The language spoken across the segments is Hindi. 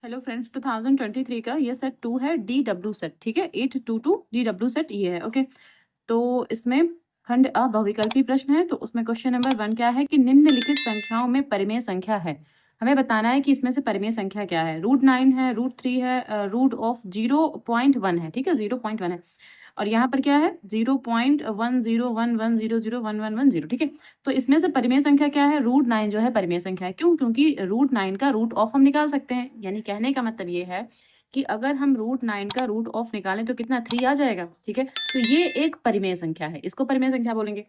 हेलो फ्रेंड्स, 2023 का ये सेट 2 है, DW सेट। ठीक है, 822 DW सेट ये है। ओके, तो इसमें खंड अ बहुविकल्पी प्रश्न है। तो उसमें क्वेश्चन नंबर 1 क्या है कि निम्नलिखित संख्याओं में परिमेय संख्या है। हमें बताना है कि इसमें से परिमेय संख्या क्या है। √9 है, √3 है, रूट ऑफ 0.1 है। ठीक है, 0.1 है। और यहाँ पर क्या है 0.1011001110। ठीक है, तो इसमें से परिमेय संख्या क्या है, √9 जो है परिमेय संख्या है। क्यों? क्योंकि √9 का रूट ऑफ हम निकाल सकते हैं। यानी कहने का मतलब ये है कि अगर हम √9 का रूट ऑफ निकालें तो कितना 3 आ जाएगा। ठीक है, तो ये एक परिमेय संख्या है, इसको परिमेय संख्या बोलेंगे।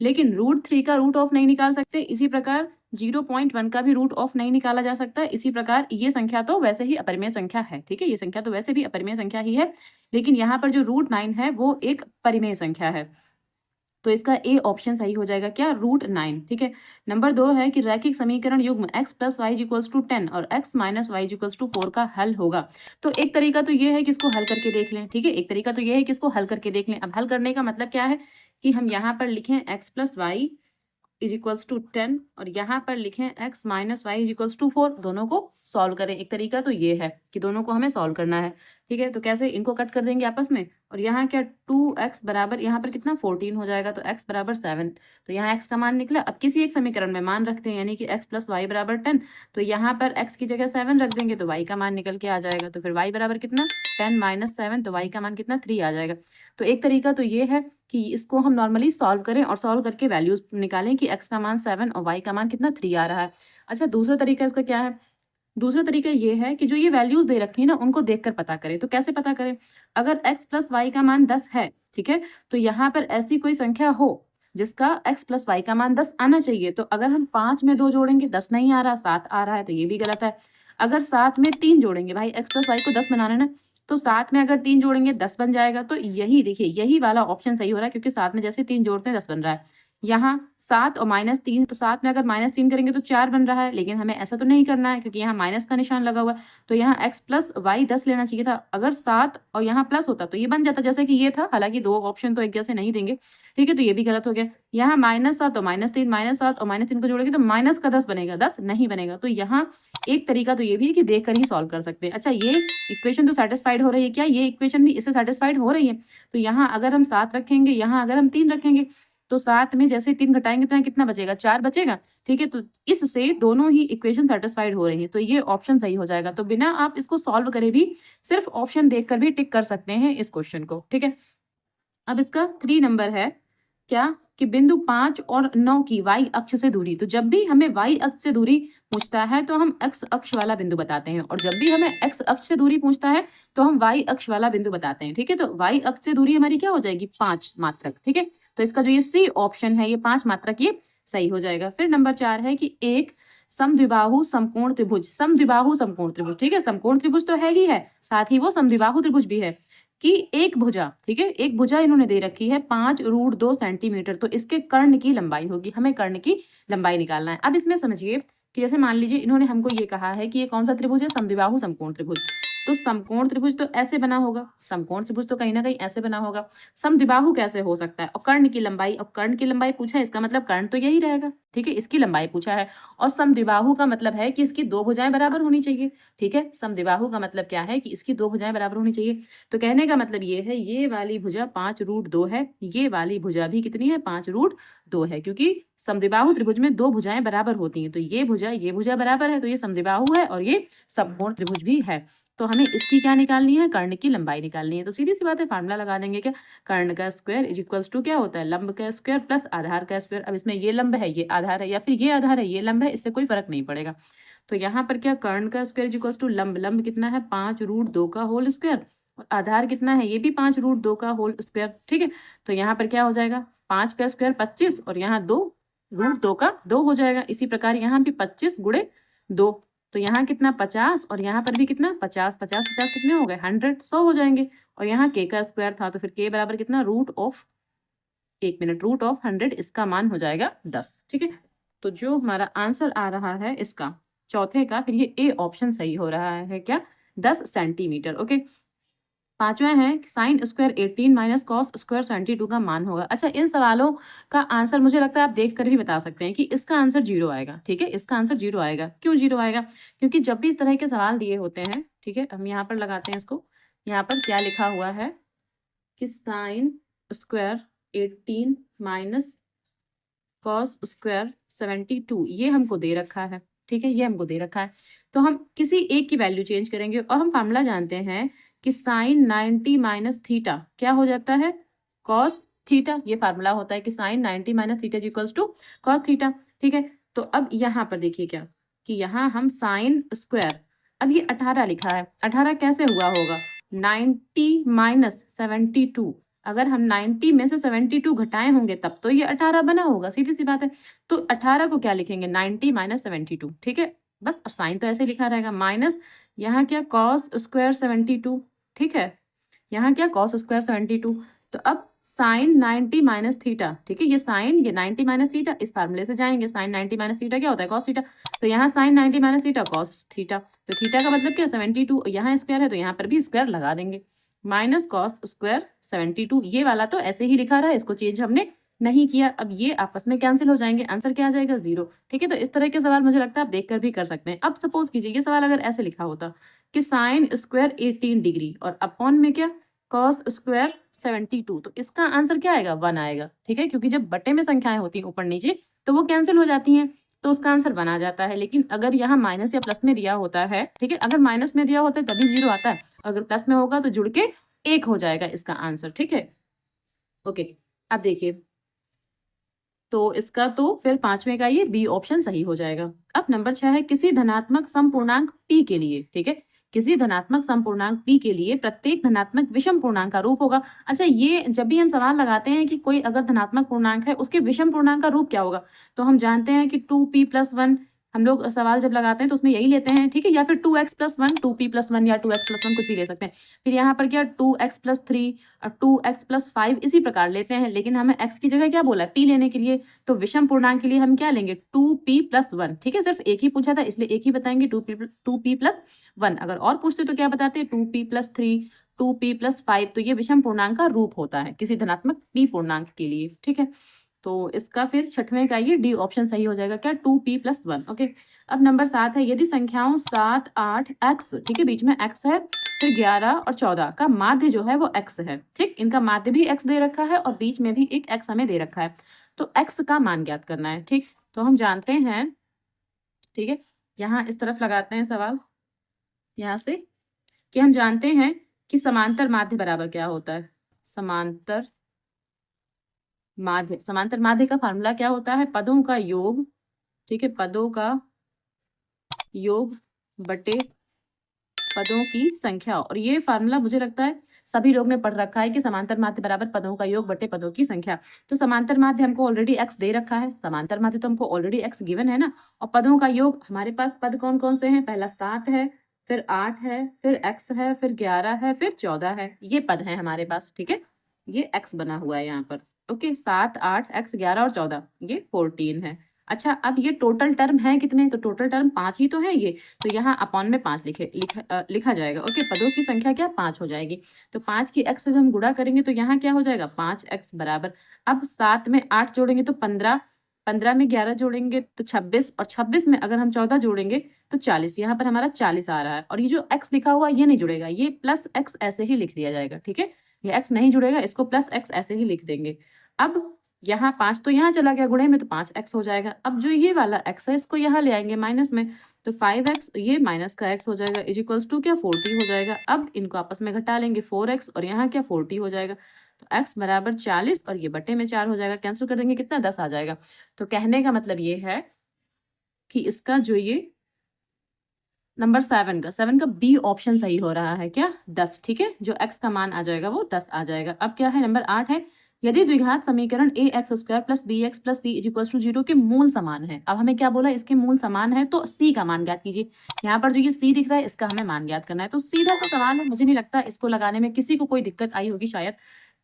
लेकिन √3 का रूट ऑफ नहीं निकाल सकते। इसी प्रकार 0.1 का भी रूट ऑफ नहीं निकाला जा सकता। इसी प्रकार ये संख्या तो वैसे ही अपरिमेय संख्या है। ठीक है, ये संख्या तो वैसे भी अपरिमेय संख्या ही है, लेकिन यहाँ पर जो √9 है वो एक परिमेय संख्या है। तो इसका ए ऑप्शन सही हो जाएगा, क्या, √9। ठीक है, नंबर 2 है कि रैखिक समीकरण युग्म x + y = 10 और x - y = 4 का हल होगा। तो एक तरीका तो ये है कि इसको हल करके देख लें। ठीक है, एक तरीका तो ये है कि इसको हल करके देख लें। अब हल करने का मतलब क्या है कि हम यहाँ पर लिखें x + y = 10 और यहाँ पर लिखें x - y = 4। दोनों को सॉल्व करें। एक तरीका तो ये है कि दोनों को हमें सॉल्व करना है। ठीक है, तो कैसे, इनको कट कर देंगे आपस में और यहाँ क्या 2x बराबर यहाँ पर कितना 14 हो जाएगा, तो x बराबर 7। तो यहाँ x का मान निकला। अब किसी एक समीकरण में मान रखते हैं, यानी कि x + y = 10। तो यहाँ पर x की जगह 7 रख देंगे तो y का मान निकल के आ जाएगा। तो फिर y बराबर कितना 10 - 7, तो y का मान कितना 3 आ जाएगा। तो एक तरीका तो ये है कि इसको हम नॉर्मली सॉल्व करें और सॉल्व करके वैल्यूज निकालें कि x का मान 7 और y का मान कितना 3 आ रहा है। अच्छा, दूसरा तरीका इसका क्या है, दूसरा तरीका ये है कि जो ये वैल्यूज दे रखी है ना उनको देखकर पता करें। तो कैसे पता करें, अगर x + y का मान 10 है, ठीक है, तो यहाँ पर ऐसी कोई संख्या हो जिसका x + y का मान 10 आना चाहिए। तो अगर हम 5 में 2 जोड़ेंगे 10 नहीं आ रहा, 7 आ रहा है, तो ये भी गलत है। अगर 7 में 3 जोड़ेंगे, भाई x + y को 10 बनाना है ना, तो 7 में अगर 3 जोड़ेंगे 10 बन जाएगा। तो यही देखिए, यही वाला ऑप्शन सही हो रहा है, क्योंकि 7 में जैसे 3 जोड़ते हैं 10 बन रहा है। यहाँ 7 और -3, तो 7 में अगर -3 करेंगे तो 4 बन रहा है, लेकिन हमें ऐसा तो नहीं करना है क्योंकि यहाँ माइनस का निशान लगा हुआ है। तो यहाँ x + y 10 लेना चाहिए था। अगर 7 और यहाँ प्लस होता तो ये बन जाता जैसे कि ये था। हालांकि दो ऑप्शन तो एक जैसे नहीं देंगे। ठीक है, तो ये भी गलत हो गया। यहाँ -7 और -3, -7 और -3 को जोड़ेंगे तो माइनस का 10 बनेगा, 10 नहीं बनेगा। तो यहाँ एक तरीका तो ये भी है कि देख कर ही सॉल्व कर सकते हैं। अच्छा, ये इक्वेशन तो सेटिस्फाइड हो रही है क्या, ये इक्वेशन भी इससे सेटिस्फाइड हो रही है। तो यहाँ अगर हम 7 रखेंगे, यहाँ अगर हम 3 रखेंगे, तो 7 में जैसे 3 घटाएँगे तो यहाँ कितना बचेगा, 4 बचेगा। ठीक है, तो इससे दोनों ही इक्वेशन सैटिस्फाइड हो रही हैं, तो ये ऑप्शन सही हो जाएगा। तो बिना आप इसको सॉल्व करे भी सिर्फ ऑप्शन देखकर भी टिक कर सकते हैं इस क्वेश्चन को। ठीक है, अब इसका 3 नंबर है, क्या, कि बिंदु 5 और 9 की y अक्ष से दूरी। तो जब भी हमें y अक्ष से दूरी पूछता है तो हम x अक्ष वाला बिंदु बताते हैं, और जब भी हमें x अक्ष से दूरी पूछता है तो हम y अक्ष वाला बिंदु बताते हैं। ठीक है, तो y अक्ष से दूरी हमारी क्या हो जाएगी, 5 मात्रक। ठीक है, तो इसका जो ये सी ऑप्शन है, ये 5 मात्रक, ये सही हो जाएगा। फिर नंबर 4 है कि एक समद्विबाहु समकोण त्रिभुज, समद्विबाहु समकोण त्रिभुज, ठीक है, समकोण त्रिभुज तो है ही है, साथ ही वो समद्विबाहु त्रिभुज भी है, कि एक भुजा, ठीक है, एक भुजा इन्होंने दे रखी है 5√2 सेंटीमीटर। तो इसके कर्ण की लंबाई होगी, हमें कर्ण की लंबाई निकालना है। अब इसमें समझिए कि जैसे मान लीजिए इन्होंने हमको ये कहा है कि ये कौन सा त्रिभुज है, समद्विबाहु समकोण त्रिभुज। तो समकोण त्रिभुज तो ऐसे बना होगा, समकोण त्रिभुज तो कहीं ना कहीं ऐसे बना होगा। समद्विबाहु कैसे हो सकता है, और कर्ण की लंबाई, और कर्ण की लंबाई पूछा है, इसका मतलब कर्ण तो यही रहेगा। ठीक है, इसकी लंबाई पूछा है, और समद्विबाहु का मतलब है कि इसकी दो भुजाएं बराबर होनी चाहिए। ठीक है, समद्विबाहु का मतलब क्या है कि इसकी दो भुजाएं बराबर होनी चाहिए। तो कहने का मतलब ये है, ये वाली भुजा 5√2 है, ये वाली भुजा भी कितनी है, 5√2 है, क्योंकि समद्विबाहु त्रिभुज में दो भुजाएं बराबर होती हैं। तो ये भुजा बराबर है, तो ये समद्विबाहु है और ये समकोण त्रिभुज भी है। तो हमें इसकी क्या निकालनी है, कर्ण की लंबाई निकालनी है। तो सीधी सी बात है, फार्मूला लगा देंगे, क्या, कर्ण का स्क्वायर इक्वल्स टू क्या होता है, लंब का स्क्वायर प्लस आधार का स्क्वायर। अब इसमें ये लंब है, ये आधार है, या फिर ये आधार है, ये लंब है, इससे कोई फर्क नहीं पड़ेगा। तो यहाँ पर क्या, कर्ण का स्क्वायर इक्वल्स टू लंब, लंब कितना है 5√2 का होल स्क्वायर, और आधार कितना है, ये भी 5√2 का होल स्क्वायर। ठीक है, तो यहाँ पर क्या हो जाएगा, 5 का स्क्वायर 25, और यहाँ 2√2 का 2 हो जाएगा। इसी प्रकार यहाँ भी 25 × 2, तो यहाँ कितना 50, और यहाँ पर भी कितना 50, 50 50 कितने हो गए 100, 100 हो जाएंगे। और यहाँ k का स्क्वायर था, तो फिर k बराबर कितना, √100, इसका मान हो जाएगा 10। ठीक है, तो जो हमारा आंसर आ रहा है इसका चौथे का, फिर ये ए ऑप्शन सही हो रहा है, क्या, 10 सेंटीमीटर। ओके, पांचवा है sine square 18 minus cos square 72 का मान होगा। अच्छा, इन सवालों का आंसर मुझे लगता है आप देख कर भी बता सकते हैं कि इसका आंसर 0 आएगा। ठीक है, इसका आंसर 0 आएगा। क्यों 0 आएगा? क्योंकि जब भी इस तरह के सवाल दिए होते हैं, ठीक है, हम यहाँ पर लगाते हैं इसको, यहाँ पर क्या लिखा हुआ है कि sine square 18 minus cos square 72 ये हमको दे रखा है। ठीक है, ये हमको दे रखा है। तो हम किसी एक की वैल्यू चेंज करेंगे और हम फार्मूला जानते हैं कि साइन 90 माइनस थीटा क्या हो जाता है? Cos theta. ये फार्मूला होता है कि sine 90 minus theta equals to cos theta. ठीक है, तो अब यहाँ पर देखिए क्या कि यहाँ हम साइन स्क्वायर, अब ये 18 लिखा है, 18 कैसे हुआ होगा? 90 माइनस 72, अगर हम 90 में से 72 घटाए होंगे तब तो ये 18 बना होगा, सीधी सी बात है। तो 18 को क्या लिखेंगे? 90 माइनस 72। ठीक है, बस। और साइन तो ऐसे लिखा रहेगा, माइनस यहाँ क्या कॉस स्क्वायर 72। ठीक है, यहाँ क्या कॉस स्क्वायर 72। तो अब साइन 90 माइनस थीटा, ठीक है, ये साइन, ये 90 माइनस थीटा, इस फार्मूले से जाएंगे। साइन 90 माइनस थीटा क्या होता है? Cos theta. तो यहाँ sine 90 minus theta cos theta, तो थीटा का मतलब क्या? 72। यहाँ स्क्वायर है तो यहाँ पर भी स्क्वायर लगा देंगे। माइनस कॉस स्क्वायर 72, ये वाला तो ऐसे ही लिखा रहा है, इसको चेंज हमने नहीं किया। अब ये आपस में कैंसिल हो जाएंगे, आंसर क्या आ जाएगा? 0। ठीक है, तो इस तरह के सवाल मुझे लगता है आप देखकर भी कर सकते हैं। अब सपोज कीजिए ये सवाल अगर ऐसे लिखा होता कि साइन स्क्वायर 18 डिग्री और अपॉन में क्या कॉस स्क्वायर 72, तो इसका आंसर क्या आएगा? 1 आएगा। ठीक है, क्योंकि जब बटे में संख्याएं होती हैं ऊपर नीचे तो वो कैंसिल हो जाती हैं, तो उसका आंसर 1 आ जाता है। लेकिन अगर यहाँ माइनस या प्लस में दिया होता है, ठीक है, अगर माइनस में दिया होता है तभी 0 आता है, अगर प्लस में होगा तो जुड़ के 1 हो जाएगा इसका आंसर। ठीक है, ओके। अब देखिए, तो इसका तो फिर पांचवे का ये बी ऑप्शन सही हो जाएगा। अब नंबर 6 है किसी धनात्मक समपूर्णांक p के लिए, ठीक है, किसी धनात्मक समपूर्णांक p के लिए प्रत्येक धनात्मक विषम पूर्णांक का रूप होगा। अच्छा, ये जब भी हम सवाल लगाते हैं कि कोई अगर धनात्मक पूर्णांक है उसके विषम पूर्णांक का रूप क्या होगा, तो हम जानते हैं कि 2p+1, हम लोग सवाल जब लगाते हैं तो उसमें यही लेते हैं। ठीक है, या फिर 2x+1, 2p+1 या 2x+1 कुछ भी ले सकते हैं। फिर यहाँ पर क्या 2x+3 और 2x+5 इसी प्रकार लेते हैं, लेकिन हमें x की जगह क्या बोला है? p लेने के लिए। तो विषम पूर्णांक के लिए हम क्या लेंगे? 2p+1। ठीक है, सिर्फ एक ही पूछा था इसलिए एक ही बताएंगे, 2p+1। अगर और पूछते तो क्या बताते? 2p+3, 2p+5। तो ये विषम पूर्णांक का रूप होता है किसी धनात्मक p पूर्णांक के लिए। ठीक है, तो इसका फिर छठवें का ये डी ऑप्शन सही हो जाएगा, क्या 2p+1। ओके। अब नंबर 7 है यदि संख्याओं 7, 8, x, ठीक है, बीच में x है, फिर 11 और 14 का माध्य जो है वो x है। ठीक, इनका माध्य भी x दे रखा है और बीच में भी एक x हमें दे रखा है, तो x का मान ज्ञात करना है। ठीक, तो हम जानते हैं, ठीक है, यहाँ इस तरफ लगाते हैं सवाल यहाँ से, कि हम जानते हैं कि समांतर माध्य बराबर क्या होता है? समांतर माध्य, समांतर माध्य का फार्मूला क्या होता है? पदों का योग, ठीक है, पदों का योग बटे पदों की संख्या। और ये फार्मूला मुझे लगता है सभी लोग ने पढ़ रखा है कि समांतर माध्य बराबर पदों का योग बटे पदों की संख्या। तो समांतर माध्य हमको ऑलरेडी x दे रखा है, समांतर माध्य तो हमको ऑलरेडी x गिवन है ना, और पदों का योग हमारे पास पद कौन कौन से हैं? पहला 7 है, फिर 8 है, फिर x है, फिर 11 है, फिर 14 है, ये पद है हमारे पास। ठीक है, ये x बना हुआ है यहाँ पर। ओके, 7, 8, x, 11 और 14, ये 14 है। अच्छा, अब ये टोटल टर्म है कितने? तो टोटल टर्म 5 ही तो है ये, तो यहाँ अपॉन में 5 लिखा जाएगा। ओके, पदों की संख्या क्या 5 हो जाएगी, तो 5 की x से हम गुणा करेंगे तो यहाँ क्या हो जाएगा? 5x बराबर, अब 7 में 8 जोड़ेंगे तो 15, 15 में 11 जोड़ेंगे तो 26, और 26 में अगर हम 14 जोड़ेंगे तो 40। यहाँ पर हमारा 40 आ रहा है, और ये जो x लिखा हुआ ये नहीं जुड़ेगा, ये प्लस x ऐसे ही लिख दिया जाएगा। ठीक है, ये x नहीं जुड़ेगा, इसको प्लस x ऐसे ही लिख देंगे। अब यहाँ 5 तो यहाँ चला गया गुणे में, तो 5x हो जाएगा। अब जो ये वाला x है इसको यहाँ ले आएंगे माइनस में, तो 5x, ये माइनस का x हो जाएगा, इज इक्वल्स टू क्या 40 हो जाएगा। अब इनको आपस में घटा लेंगे, 4x और यहाँ क्या 40 हो जाएगा, तो x बराबर 40 और ये बटे में 4 हो जाएगा, कैंसिल कर देंगे, कितना 10 आ जाएगा। तो कहने का मतलब ये है कि इसका जो ये नंबर 7 का बी ऑप्शन सही हो रहा है, क्या 10। ठीक है, जो x का मान आ जाएगा वो 10 आ जाएगा। अब क्या है नंबर 8 है यदि द्विघात समीकरण ax² + bx + c = 0 के मूल समान है। अब हमें क्या बोला? इसके मूल समान है तो c का मान ज्ञात कीजिए। यहाँ पर जो ये c दिख रहा है इसका हमें मान ज्ञात करना है, तो सीधा सा सवाल है, मुझे नहीं लगता इसको लगाने में किसी को कोई दिक्कत आई होगी शायद।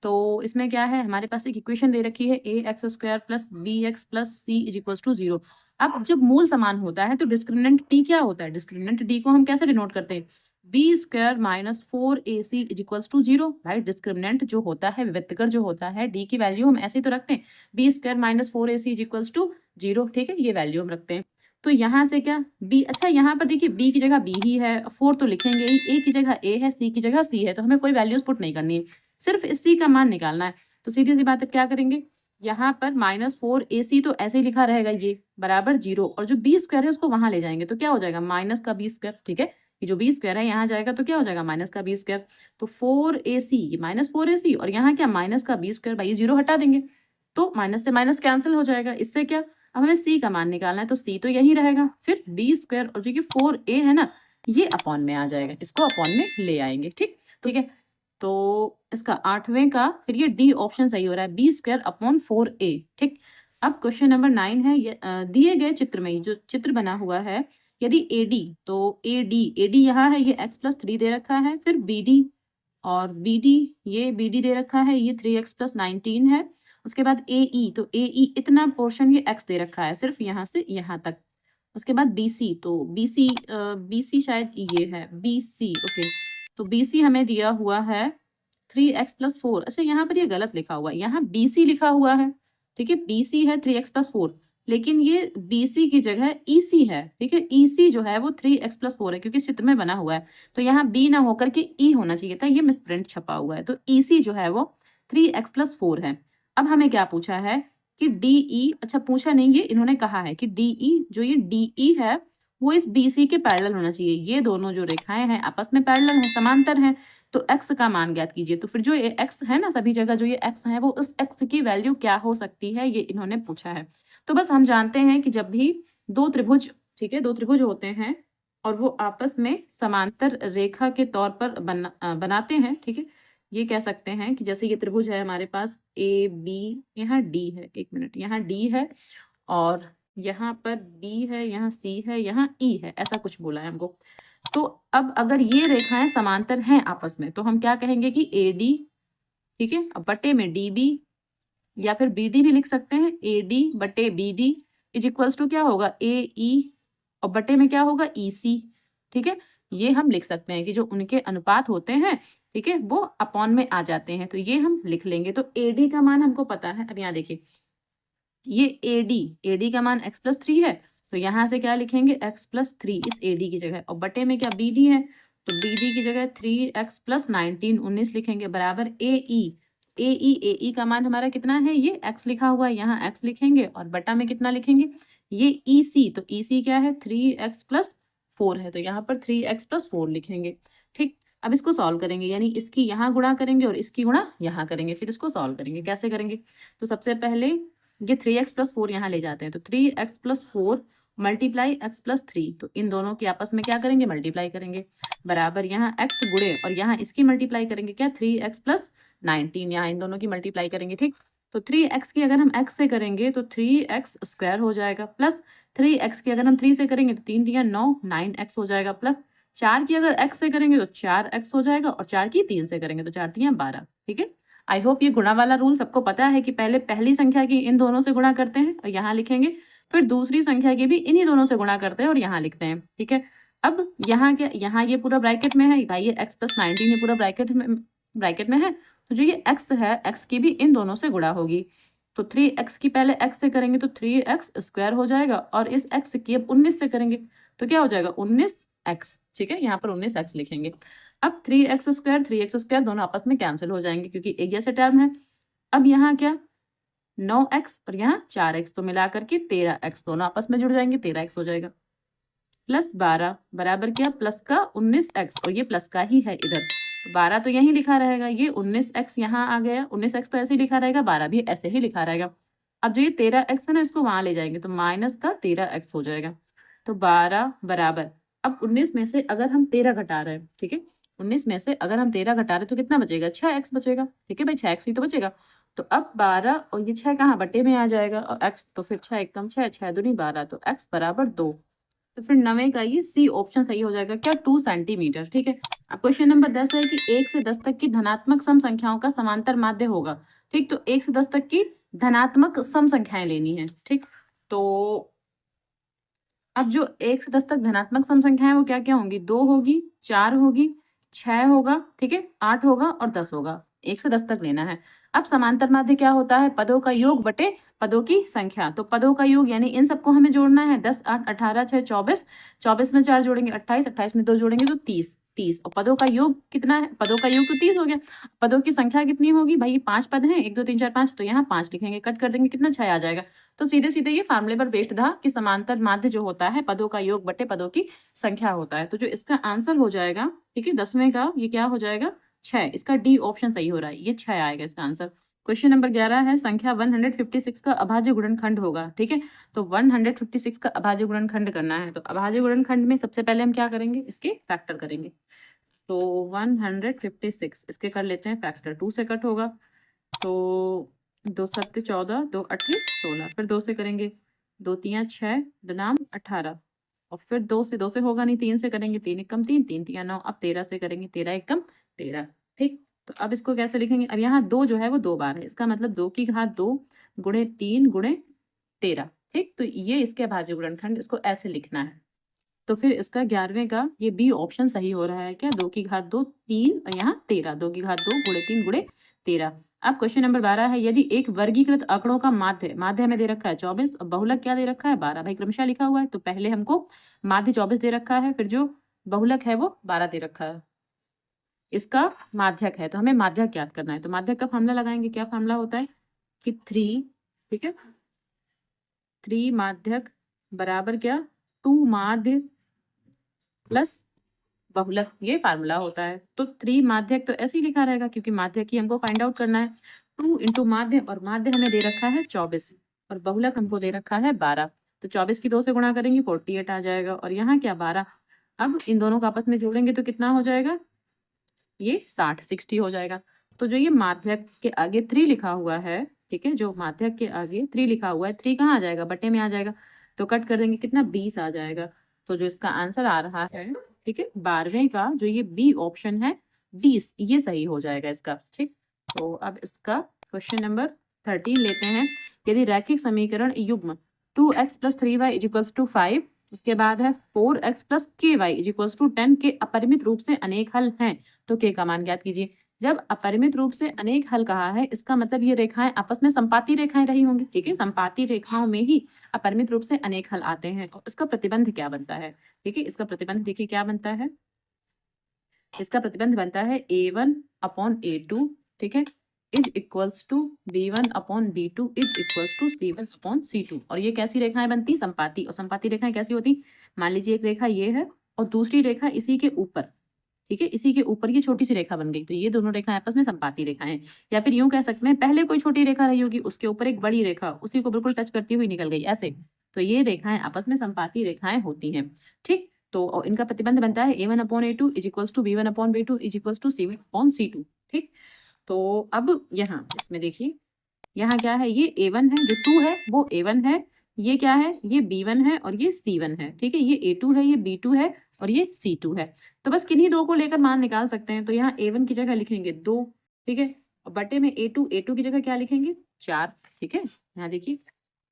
तो इसमें क्या है, हमारे पास एक इक्वेशन दे रखी है ax² + bx + c = 0। अब जब मूल समान होता है तो डिस्क्रिमिनेंट t क्या होता है? डिस्क्रिमिनेंट d को हम कैसे डिनोट करते हैं? B square minus 4ac is equals to 0। भाई डिस्क्रिमिनेंट जो होता है, विविक्तर जो होता है, डी की वैल्यू हम ऐसे ही तो रखते हैं, B square minus 4ac is equals to 0। ठीक है, ये वैल्यू हम रखते हैं। तो यहाँ से क्या बी, अच्छा यहाँ पर देखिए बी की जगह बी ही है, 4 तो लिखेंगे ही, ए की जगह ए है, सी की जगह सी है, तो हमें कोई वैल्यूज पुट नहीं करनी है, सिर्फ इस सी का मान निकालना है। तो सीधी सी बात है, क्या करेंगे, यहाँ पर -4ac तो ऐसे ही लिखा रहेगा, ये बराबर 0, और जो बी स्क्वायर है उसको वहां ले जाएंगे तो क्या हो जाएगा, माइनस का बी स्क्वायर। ठीक है, ये जो बी स्क्वायर है यहाँ जाएगा तो क्या हो जाएगा, माइनस का बी स्क्वायर। तो 4ac, ये -4ac, और यहाँ क्या, माइनस का बी स्क्वायर। भाई 0 हटा देंगे तो माइनस से माइनस कैंसिल हो जाएगा। इससे क्या, अब हमें सी का मान निकालना है, तो सी तो यही रहेगा, फिर बी स्क्वायर और जो कि 4a है ना, ये अपॉन में आ जाएगा, इसको अपॉन में ले आएंगे। ठीक ठीक है, तो इसका 8वें का फिर ये डी ऑप्शन सही हो रहा है, बी स्क्वायर अपॉन 4a। ठीक, अब क्वेश्चन नंबर 9 है, ये दिए गए चित्र में जो चित्र बना हुआ है, यदि AD, तो AD यहाँ है, ये x+3 दे रखा है, फिर BD और BD, ये BD दे रखा है, ये 3x+19 है। उसके बाद AE, तो AE इतना पोर्शन ये x दे रखा है, सिर्फ यहाँ से यहाँ तक। उसके बाद BC, तो BC शायद ये है, BC, ओके, तो BC हमें दिया हुआ है 3x+4। अच्छा यहाँ पर ये गलत लिखा हुआ है, यहाँ BC लिखा हुआ है। ठीक है, BC है 3x+4, लेकिन ये BC की जगह EC है। ठीक है, EC जो है वो 3x+4 है, क्योंकि इस चित्र में बना हुआ है, तो यहाँ B ना होकर के E होना चाहिए था, ये मिसप्रिंट छपा हुआ है, तो EC जो है वो 3x+4 है। अब हमें क्या पूछा है कि DE, अच्छा पूछा नहीं, ये इन्होंने कहा है कि DE, जो ये DE है वो इस BC के पैरेलल होना चाहिए। ये दोनों जो रेखाएं हैं आपस में पैरेलल हैं, समांतर हैं, तो x का मान ज्ञात कीजिए। तो फिर जो ये x है ना, सभी जगह जो ये x है, वो उस x की वैल्यू क्या हो सकती है, ये इन्होंने पूछा है। तो बस हम जानते हैं कि जब भी दो त्रिभुज, ठीक है, दो त्रिभुज होते हैं और वो आपस में समांतर रेखा के तौर पर बनाते हैं, ठीक है, ये कह सकते हैं कि जैसे ये त्रिभुज है हमारे पास AB, यहाँ D है, एक मिनट, यहाँ D है और यहाँ पर B है, यहाँ C है, यहाँ E है, ऐसा कुछ बोला है हमको। तो अब अगर ये रेखाएं समांतर हैं आपस में, तो हम क्या कहेंगे कि AD, ठीक है, अब बटे में DB, या फिर BD भी लिख सकते हैं, AD बटे BD इज इक्वल्स टू क्या होगा, AE, और बटे में क्या होगा, EC। ठीक है, ये हम लिख सकते हैं कि जो उनके अनुपात होते हैं, ठीक है, वो अपॉन में आ जाते हैं, तो ये हम लिख लेंगे। तो AD का मान हमको पता है। अब यहाँ देखिए, ये AD का मान x+3 है, तो यहाँ से क्या लिखेंगे, x+3 इस AD की जगह, और बटे में क्या BD है, तो BD की जगह 3x+19 19 लिखेंगे, बराबर AE का मान हमारा कितना है, ये x लिखा हुआ है, यहाँ x लिखेंगे और बटा में कितना लिखेंगे, ये EC, तो EC क्या है, 3x+4 है, तो यहाँ पर 3x+4 लिखेंगे। ठीक, अब इसको सॉल्व करेंगे, यानी इसकी यहाँ गुणा करेंगे और इसकी गुणा यहाँ करेंगे, फिर इसको सॉल्व करेंगे। कैसे करेंगे, तो सबसे पहले ये 3x+4 यहाँ ले जाते हैं, तो 3x+4 मल्टीप्लाई x+3, तो इन दोनों की आपस में क्या करेंगे, मल्टीप्लाई करेंगे, बराबर यहाँ x गुणे और यहाँ इसकी मल्टीप्लाई करेंगे, क्या 3x+19, यहाँ इन दोनों की मल्टीप्लाई करेंगे। ठीक, तो 3x की अगर हम x से करेंगे तो 3x² हो जाएगा, प्लस 3x की अगर हम 3 से करेंगे तो 3 दिया 9, 9x हो जाएगा, प्लस 4 की अगर x से करेंगे तो 4x हो जाएगा, और 4 की 3 से करेंगे तो 4 दिया 12। ठीक है, आई होप ये गुणा वाला रूल सबको पता है कि पहले पहली संख्या की इन दोनों से गुणा करते हैं और यहाँ लिखेंगे, फिर दूसरी संख्या की भी इन्हीं दोनों से गुणा करते हैं और यहाँ लिखते हैं। ठीक है, अब यहाँ क्या, यहाँ ये पूरा ब्रैकेट में है भाई, ये x+19 ये पूरा ब्रैकेट में है, तो जो ये x है, x की भी इन दोनों से गुणा होगी, तो 3x की पहले x से करेंगे तो 3x² हो जाएगा, और इस x की अब 19 से करेंगे तो क्या हो जाएगा, 19x। ठीक है, यहाँ पर 19x लिखेंगे। अब 3x² दोनों आपस में कैंसिल हो जाएंगे क्योंकि एक जैसे टर्म है। अब यहाँ क्या, 9x और यहाँ 4x, तो मिलाकर के 13x, दोनों आपस में जुड़ जाएंगे, 13x हो जाएगा, प्लस 12 बराबर क्या, प्लस का 19x, और ये प्लस का ही है इधर, 12 तो यही लिखा रहेगा, ये 19x यहाँ आ गया, 19x तो ऐसे ही लिखा रहेगा, 12 भी ऐसे ही लिखा रहेगा। अब जो ये 13x है ना, इसको वहां ले जाएंगे तो माइनस का 13x हो जाएगा, तो 12 बराबर, अब 19 में से अगर हम 13 घटा रहे हैं, ठीक है, 19 में से अगर हम 13 घटा रहे तो कितना बचेगा, 6x बचेगा। ठीक है भाई, 6x ही तो बचेगा, तो अब 12 और ये 6 कहाँ बटे में आ जाएगा, और x तो फिर 6 एकम 6, 6 दूनी 12, तो x बराबर 2। तो फिर 9वें का ये सी ऑप्शन सही हो जाएगा, क्या, 2 सेंटीमीटर। ठीक है, अब क्वेश्चन नंबर 10 है कि 1 से 10 तक की धनात्मक सम संख्याओं का समांतर माध्य होगा। ठीक, तो 1 से 10 तक की धनात्मक सम संख्याएं लेनी है। ठीक, तो अब जो 1 से 10 तक धनात्मक सम संख्या है वो क्या क्या होंगी? 2 होगी, 4 होगी, 6 होगा, ठीक है, 8 होगा और 10 होगा। 1 से 10 तक लेना है। अब समांतर माध्य क्या होता है? पदों का योग बटे पदों की संख्या। तो पदों का योग यानी इन सबको हमें जोड़ना है। 10, 8, 18, 6, 24, 24 में 4 जोड़ेंगे 28, 28 में 2 जोड़ेंगे तो 30, 30 और पदों का योग कितना है? पदों का योग तो 30 हो गया। पदों की संख्या कितनी होगी? भाई 5 पद हैं, 1, 2, 3, 4, 5, तो यहाँ 5 लिखेंगे, कट कर देंगे, कितना 6 आ जाएगा। तो सीधे सीधे ये फार्मूले पर बेस्ड था कि समांतर माध्य जो होता है पदों का योग बटे पदों की संख्या होता है। तो जो इसका आंसर हो जाएगा, ठीक है, 10वें का ये क्या हो जाएगा? 6। इसका डी ऑप्शन सही हो रहा है, ये 6 आएगा इसका आंसर। क्वेश्चन नंबर 11 है, संख्या 156 का अभाज्य गुणनखंड होगा, ठीक है। तो 156 का अभाज्य गुणनखंड करना है। तो अभाज्य गुणनखंड में सबसे पहले हम क्या करेंगे? इसके फैक्टर करेंगे। तो 156 इसके कर लेते हैं फैक्टर, 2 से कट होगा तो 2 सत्ते 14, 2 अट्ठे 16, फिर 2 से करेंगे, 2 तियाँ 6, 2 नाम 18 और फिर 2 से होगा नहीं, 3 से करेंगे, 3 एकम 3, 3 तियाँ 9, अब 13 से करेंगे, 13 एकम 13, ठीक। तो अब इसको कैसे लिखेंगे? अब यहाँ 2 जो है वो 2 बार है, इसका मतलब 2 की घात 2 गुणे 3 गुणे 13, ठीक। तो ये इसके अभाज्य गुणनखंड, इसको ऐसे लिखना है। तो फिर इसका 11वें का ये बी ऑप्शन सही हो रहा है क्या? 2 की घात 2 3 और यहाँ 13, 2 की घात 2 गुणे 3 गुणे 13। अब क्वेश्चन नंबर 12 है, यदि एक वर्गीकृत आंकड़ों का माध्य हमें दे रखा है 24 और बहुलक क्या दे रखा है? 12। भाई क्रमशः लिखा हुआ है, तो पहले हमको माध्य 24 दे रखा है, फिर जो बहुलक है वो 12 दे रखा है। इसका माध्यक है, तो हमें माध्यक ज्ञात करना है। तो माध्यक का फॉर्मूला लगाएंगे, क्या फॉर्मूला होता है कि 3, ठीक है, 3 माध्यक बराबर क्या? 2 माध्य प्लस बहुलक, ये फार्मूला होता है। तो 3 माध्यक तो ऐसे ही लिखा रहेगा क्योंकि माध्यक ही हमको फाइंड आउट करना है। 2 इंटू माध्य, और माध्य हमें दे रखा है 24 और बहुलक हमको दे रखा है 12। तो 24 की 2 से गुणा करेंगे 48 आ जाएगा और यहाँ क्या 12। अब इन दोनों को आपस में जोड़ेंगे तो कितना हो जाएगा? ये 60 हो जाएगा। तो जो ये माध्यक के आगे 3 लिखा हुआ है, ठीक है, जो माध्यक के आगे 3 लिखा हुआ है, 3 कहाँ आ जाएगा? बटे में आ जाएगा। तो कट कर देंगे, कितना 20 आ जाएगा। तो जो इसका आंसर आ रहा है, ठीक है, 12वें का जो ये बी ऑप्शन है 20, ये सही हो जाएगा इसका, ठीक। तो अब इसका क्वेश्चन नंबर 13 लेते हैं। यदि रैखिक समीकरण युग्म 2x + 3y = 5, उसके बाद है 4x + ky = 10 के अपरिमित रूप से अनेक हल हैं, तो k का मान ज्ञात कीजिए। जब अपरिमित रूप से अनेक हल कहा है, इसका मतलब ये रेखाएं आपस में संपाती रेखाएं रही होंगी, ठीक है। संपाती रेखाओं में ही अपरिमित रूप से अनेक हल आते हैं। और इसका प्रतिबंध क्या बनता है? ठीक है, इसका प्रतिबंध देखिए क्या बनता है। इसका प्रतिबंध बनता है a1/a2, ठीक है, is equals to b1/b2 is equals to c1/c2। और ये कैसी रेखाएं बनती? संपाती। और संपाती रेखाएं कैसी होती? मान लीजिए एक रेखा ये है और दूसरी रेखा इसी के ऊपर, ठीक है, इसी के ऊपर ये छोटी सी रेखा बन गई, तो ये दोनों रेखाएं आपस में संपाती रेखाएं हैं। या फिर यूं कह सकते हैं, पहले कोई छोटी रेखा रही होगी, उसके ऊपर एक बड़ी रेखा उसी को बिल्कुल टच करती हुई निकल गई, ऐसे। तो ये रेखाएं आपस में संपाती रेखाएं होती हैं, ठीक। तो और इनका प्रतिबंध बनता है a1/a2 is equals to b1/b2 is equals to c1/c2, ठीक। तो अब यहाँ इसमें देखिए, यहाँ क्या है? ये a1 है, जो 2 है वो a1 है, ये क्या है? ये b1 है और ये c1 है, ठीक है। ये a2 है, ये b2 है और ये c2 है। तो बस किन्हीं दो को लेकर मान निकाल सकते हैं। तो यहाँ a1 की जगह लिखेंगे 2, ठीक है, और बटे में a2 की जगह क्या लिखेंगे? 4, ठीक है। यहाँ देखिए,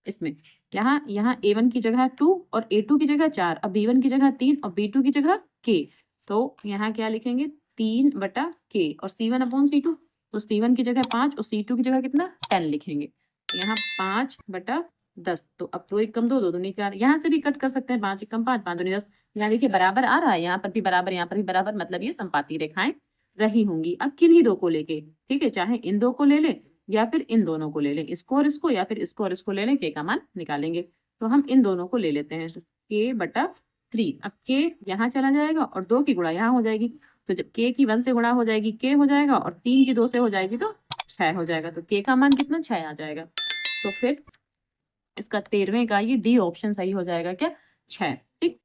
इसमें यहाँ a1 की जगह 2 और a2 की जगह 4, अब b1 की जगह 3 और b2 की जगह k। तो यहाँ क्या लिखेंगे? 3/k और c1/c2, तो c1 की जगह 5 और c2 की जगह कितना? 10 लिखेंगे। यहाँ 5/10। तो अब 2 1 कम 2, 2 दूनी 4, यहाँ से भी कट कर सकते हैं, 5 1 कम 5, 5 दूनी 10। यहाँ देखिए बराबर आ रहा है, यहाँ पर भी बराबर, यहाँ पर भी बराबर, मतलब ये संपाती रेखाएं रही होंगी। अब किन्हीं दो को लेके, ठीक है, चाहे इन दो को ले ले या फिर इन दोनों को ले लें, इसको और इसको, या फिर इसको और इसको ले लें, के का मान निकालेंगे। तो हम इन दोनों को ले लेते हैं, तो k/3। अब k यहाँ चला जाएगा और 2 की गुणा यहाँ हो जाएगी। तो जब k की 1 से गुणा हो जाएगी k हो जाएगा और 3 की 2 से हो जाएगी तो 6 हो जाएगा। तो k का मान कितना? 6 आ जाएगा। तो फिर इसका 13वें का ये डी ऑप्शन सही हो जाएगा क्या? 6, ठीक।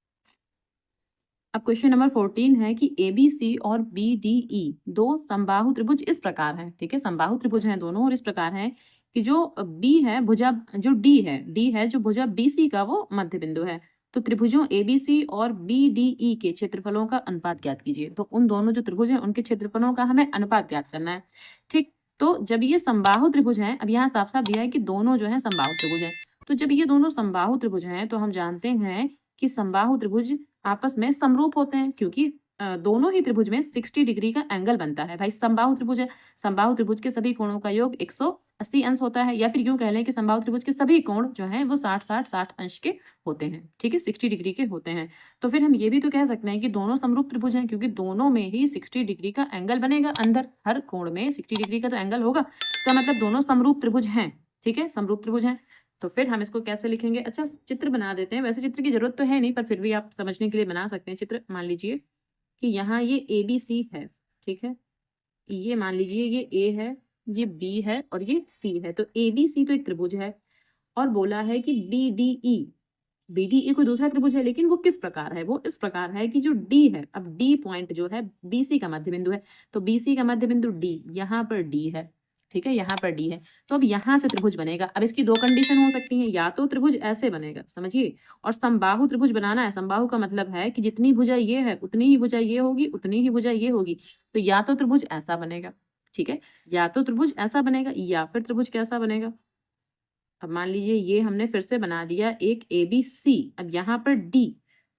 अब क्वेश्चन नंबर 14 है कि ABC और BDE दो समबाहु त्रिभुज इस प्रकार हैं, ठीक है, समबाहु त्रिभुज हैं दोनों और इस प्रकार हैं कि जो B है भुजा, जो D है जो भुजा BC का वो मध्य बिंदु है। तो त्रिभुजों ABC और BDE के क्षेत्रफलों का अनुपात ज्ञात कीजिए। तो उन दोनों जो त्रिभुज हैं उनके क्षेत्रफलों का हमें अनुपात ज्ञात करना है, ठीक। तो जब ये समबाहु त्रिभुज हैं, अब यहाँ साफ साफ दिया है कि दोनों जो है समबाहु त्रिभुज हैं, तो जब ये दोनों समबाहु त्रिभुज हैं तो हम जानते हैं कि समबाहु त्रिभुज आपस में समरूप होते हैं, क्योंकि दोनों ही त्रिभुज में 60 डिग्री का एंगल बनता है। भाई समबाहु त्रिभुज है, समबाहु त्रिभुज के सभी कोणों का योग 180 अंश होता है, या फिर यूं कह लें कि समबाहु त्रिभुज के सभी कोण जो हैं वो 60 अंश के होते हैं, ठीक है, 60 डिग्री के होते हैं। तो फिर हम ये भी तो कह सकते हैं कि दोनों समरूप त्रिभुज हैं, क्योंकि दोनों में ही 60 डिग्री का एंगल बनेगा, अंदर हर कोण में 60 डिग्री का तो एंगल होगा, इसका मतलब दोनों समरूप त्रिभुज हैं, ठीक है, समरूप त्रिभुज हैं। तो फिर हम इसको कैसे लिखेंगे? अच्छा, चित्र बना देते हैं। वैसे चित्र की जरूरत तो है नहीं, पर फिर भी आप समझने के लिए बना सकते हैं चित्र। मान लीजिए कि यहाँ ये ABC है, ठीक है, ये मान लीजिए ये A है, ये B है और ये C है। तो ABC तो एक त्रिभुज है, और बोला है कि BDE कोई दूसरा त्रिभुज है, लेकिन वो किस प्रकार है? वो इस प्रकार है कि जो D है, अब D पॉइंट जो है BC का मध्य बिंदु है, तो BC का मध्य बिंदु D, यहाँ पर D है, ठीक है, यहाँ पर D है। तो अब यहाँ से त्रिभुज बनेगा। अब इसकी दो कंडीशन हो सकती हैं, या तो त्रिभुज ऐसे बनेगा, समझिए, और समबाहु त्रिभुज बनाना है। समबाहु का मतलब है कि जितनी भुजा ये है उतनी ही भुजा ये होगी, उतनी ही भुजा ये होगी। तो या तो त्रिभुज ऐसा बनेगा, ठीक है, या तो त्रिभुज ऐसा बनेगा, या फिर त्रिभुज कैसा बनेगा? अब मान लीजिए ये हमने फिर से बना दिया एक ABC। अब यहाँ पर D,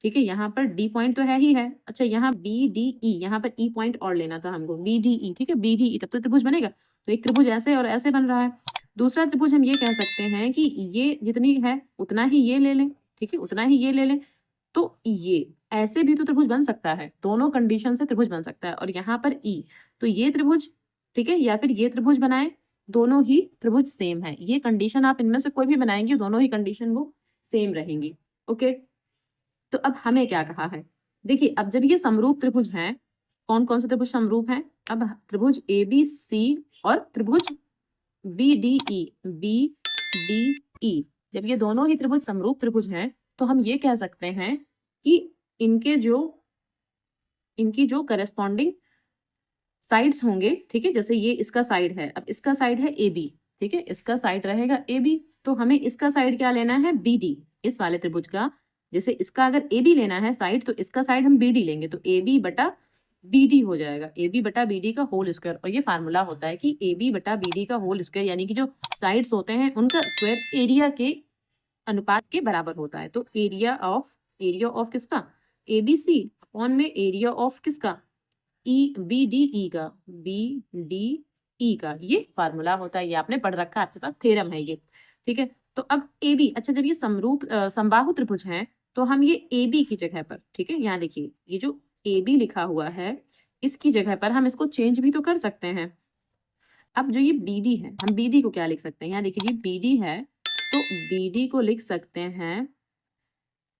ठीक है, यहाँ पर D पॉइंट तो है ही है। अच्छा, यहाँ BDE, यहाँ पर E पॉइंट और लेना था हमको, BDE, ठीक है, BDE, तब तो त्रिभुज बनेगा। तो एक त्रिभुज ऐसे और ऐसे बन रहा है। दूसरा त्रिभुज हम ये कह सकते हैं कि ये जितनी है उतना ही ये ले लें, ठीक है, उतना ही ये ले लें। तो ये ऐसे भी तो त्रिभुज बन सकता है, दोनों कंडीशन से त्रिभुज बन सकता है। और यहाँ पर E, तो ये त्रिभुज, ठीक है, या फिर ये त्रिभुज बनाए, दोनों ही त्रिभुज सेम है। ये कंडीशन आप इनमें से कोई भी बनाएंगे, दोनों ही कंडीशन वो सेम रहेंगी। ओके, तो अब हमें क्या कहा है? देखिए, अब जब ये समरूप त्रिभुज हैं, कौन कौन से त्रिभुज समरूप हैं? अब त्रिभुज ABC और त्रिभुज BDE, जब ये दोनों ही त्रिभुज समरूप त्रिभुज हैं, तो हम ये कह सकते हैं कि इनकी जो करेस्पॉन्डिंग साइड्स होंगे, ठीक है, जैसे ये इसका साइड है, अब इसका साइड है AB, ठीक है, इसका साइड रहेगा AB, तो हमें इसका साइड क्या लेना है? BD, इस वाले त्रिभुज का। जैसे इसका अगर AB लेना है साइड, तो इसका साइड हम BD लेंगे, तो AB बटा BD हो जाएगा, AB बटा BD का होल स्क्वायर। और ये फार्मूला होता है कि AB बटा BD का होल स्क्वायर, यानी कि जो साइड्स होते हैं उनका स्क्वायर एरिया के अनुपात के बराबर होता है। तो एरिया ऑफ किसका? ABC अपॉन में एरिया ऑफ किसका? BDE का ये फार्मूला होता है, ये आपने पढ़ रखा है, आपके पास थ्योरम है ये, ठीक है। तो अब AB, अच्छा, जब ये समबाहु त्रिभुज हैं, तो हम ये AB की जगह पर, ठीक है, यहाँ देखिए ये जो AB लिखा हुआ है, इसकी जगह पर हम इसको चेंज भी तो कर सकते हैं। अब जो ये BD है, हम BD को क्या लिख सकते हैं? यहाँ देखिए जी BD है, तो BD को लिख सकते हैं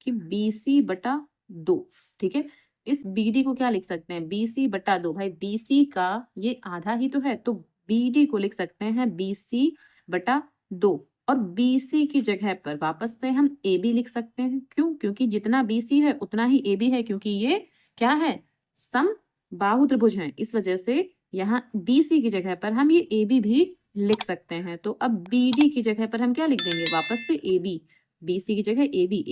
कि BC बटा 2, ठीक है। इस BD को क्या लिख सकते हैं? BC बटा 2। भाई BC का ये आधा ही तो है, तो BD को लिख सकते हैं BC बटा 2। और BC की जगह पर वापस से हम AB लिख सकते हैं। क्यों? क्योंकि जितना BC है उतना ही AB है, क्योंकि ये क्या है? समबाहु त्रिभुज हैं। इस वजह से यहाँ BC की जगह पर हम ये AB भी लिख सकते हैं। तो अब BD की जगह पर हम क्या लिख देंगे? वापस से AB, BC की जगह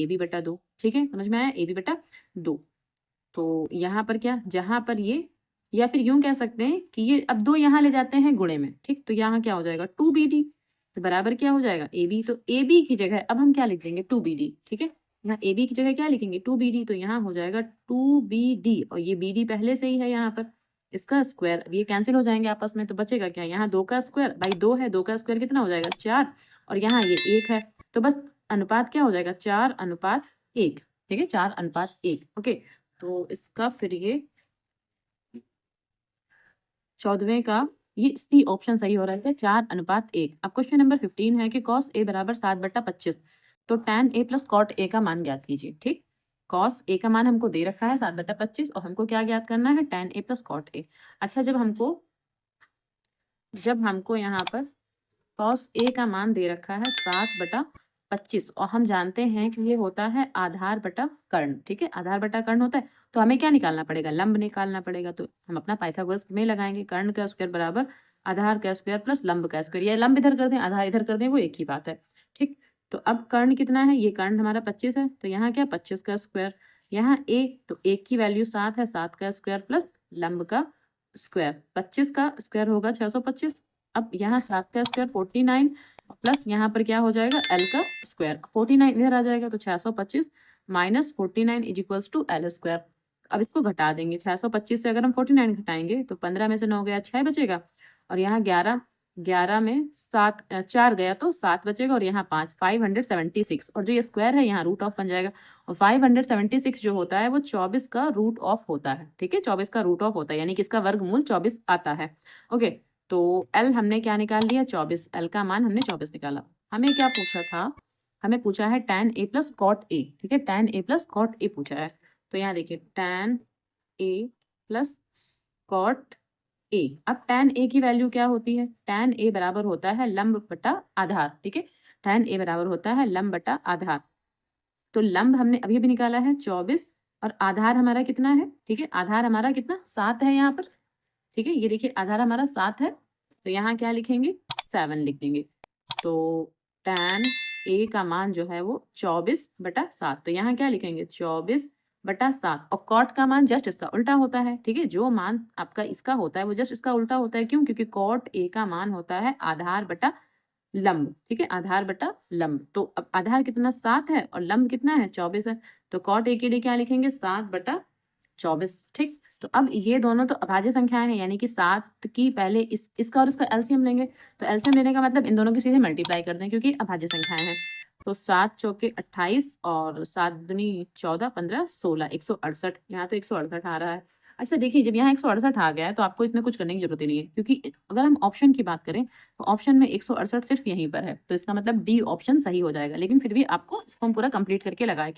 AB बटा 2, ठीक है, समझ में आया? AB बटा 2। तो यहाँ पर क्या, जहां पर ये, या फिर यूं कह सकते हैं कि ये अब 2 यहाँ ले जाते हैं गुणे में, ठीक, तो यहाँ क्या हो जाएगा? 2BD, तो बराबर क्या हो जाएगा? AB। तो AB की जगह अब हम क्या लिख देंगे? 2BD, ठीक है, यहाँ AB की जगह क्या लिखेंगे? 2BD, तो यहाँ हो जाएगा 2BD, और ये BD पहले से ही है यहाँ पर, इसका स्क्वायर, अब ये कैंसिल हो जाएंगे आपस में, तो बचेगा क्या? यहाँ 2 का स्क्वायर, भाई 2 है, 2 का स्क्वायर कितना हो जाएगा? 4, और यहाँ ये 1 है, तो बस अनुपात क्या हो जाएगा? 4:1, ठीक है, 4:1। ओके, तो इसका फिर ये 14वें का ये सी ऑप्शन सही हो रहा है, 4:1। अब क्वेश्चन नंबर 15 है कि cos A बराबर 7/25, तो tan A plus cot A का मान ज्ञात कीजिए। ठीक, cos A का मान हमको दे रखा है 7/25, और हमको क्या ज्ञात करना है? tan A plus cot A। अच्छा, जब हमको यहाँ पर cos A का मान दे रखा है 7/25, और हम जानते हैं कि ये होता है आधार बटा कर्ण, ठीक है, आधार बटा कर्ण होता है, तो हमें क्या निकालना पड़ेगा? लंब निकालना पड़ेगा। तो हम अपना पाइथागोरस में लगाएंगे, कर्ण का स्क्वायर बराबर आधार का स्क्वायर प्लस लंब का स्क्वायर, या लंब इधर कर दें आधार इधर कर दें, वो एक ही बात है। ठीक, तो अब कर्ण कितना है? ये कर्ण हमारा 25 है, तो यहाँ क्या 25 का स्क्वायर, यहाँ a, तो 1 की वैल्यू 7 है, 7 का स्क्वायर प्लस लंब का स्क्वायर, 25 का स्क्वायर होगा 625। अब यहाँ 7 का स्क्वायर 49, प्लस यहाँ पर क्या हो जाएगा? L का स्क्वायर, 49 इधर आ जाएगा, तो 625 minus 49 is equals to L square. अब इसको घटा देंगे, 625 से अगर हम 49 घटाएंगे तो 15 में से 9 गया 6 बचेगा, और यहाँ 11, 11 में 4 गया तो 7 बचेगा, और यहाँ 5, 576, और जो ये स्क्वायर है यहाँ रूट ऑफ बन जाएगा, और 576 जो होता है वो 24 का रूट ऑफ होता है। ठीक है, 24 का रूट ऑफ होता है, यानी कि इसका वर्गमूल 24 आता है। ओके, तो एल हमने क्या निकाल लिया, 24, एल का मान हमने 24 निकाला। हमें क्या पूछा था, हमें पूछा है tan a plus cot A. ठीक है, tan a plus cot A पूछा है, तो यहाँ देखिए tan a plus cot A. अब tan a की वैल्यू क्या होती है, tan a बराबर होता है लंब बटा आधार। ठीक है, tan a बराबर होता है लंब बटा आधार। तो लंब हमने अभी भी निकाला है 24, और आधार हमारा कितना है, ठीक है, आधार हमारा कितना 7 है यहाँ पर। ठीक है, ये देखिए आधार हमारा 7 है, तो यहाँ क्या लिखेंगे 7 लिख देंगे। तो tan a का मान जो है वो 24/7, तो यहाँ क्या लिखेंगे 24/7, और कॉट का मान जस्ट इसका उल्टा होता है। ठीक है, जो मान आपका इसका होता है वो जस्ट इसका उल्टा होता है। क्यों, क्योंकि कॉट a का मान होता है आधार बटा लंब। ठीक है, आधार बटा लंब, तो अब आधार कितना 7 है और लंब कितना है 24 है, तो कॉट a के लिए क्या लिखेंगे 7/24। ठीक, तो अब ये दोनों तो अभाज्य संख्याएं हैं, यानी कि 7 की पहले इसका और इसका एलसीएम लेंगे, तो एलसीएम लेने का मतलब इन दोनों की सीधे मल्टीप्लाई कर दें क्योंकि अभाज्य संख्याएं हैं। तो 7 चौके 28 और 7 दूनी 14, 15, 16, 168, यहाँ तो 168 आ रहा है। अच्छा देखिए, जब यहाँ 168 आ गया है तो आपको इसमें कुछ करने की जरूरत ही नहीं है, क्योंकि अगर हम ऑप्शन की बात करें तो ऑप्शन में 168 सिर्फ यहीं पर है, तो इसका मतलब डी ऑप्शन सही हो जाएगा। लेकिन फिर भी आपको इसको हम पूरा कंप्लीट करके लगा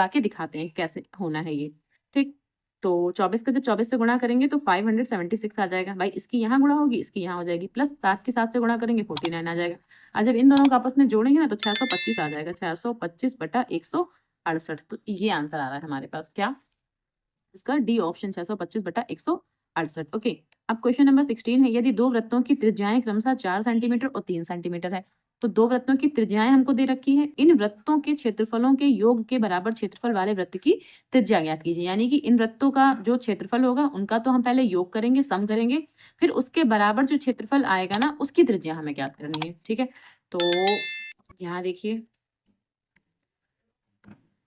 के दिखाते हैं कैसे होना है ये। ठीक, तो 24 का जब 24 से गुणा करेंगे तो 576 आ जाएगा। भाई इसकी यहाँ गुणा होगी, इसकी यहाँ हो जाएगी, प्लस 7 के 7 से गुणा करेंगे 49 आ जाएगा। और जब इन दोनों को आपस में जोड़ेंगे ना तो 625 आ जाएगा, 625/168। तो ये आंसर आ रहा है हमारे पास, क्या इसका डी ऑप्शन 625/168। ओके, अब क्वेश्चन नंबर 16 है, यदि दो वृत्तों की त्रिज्याएं क्रमशः 4 सेंटीमीटर और 3 सेंटीमीटर है, तो दो वृत्तों की त्रिज्याएं हमको दे रखी है, इन वृत्तों के क्षेत्रफलों के योग के बराबर क्षेत्रफल वाले वृत्त की त्रिज्या ज्ञात कीजिए। यानी कि इन वृत्तों का जो क्षेत्रफल होगा उनका तो हम पहले योग करेंगे, सम करेंगे, फिर उसके बराबर जो क्षेत्रफल आएगा ना उसकी त्रिज्या हमें ज्ञात करनी है। ठीक है, तो यहाँ देखिए,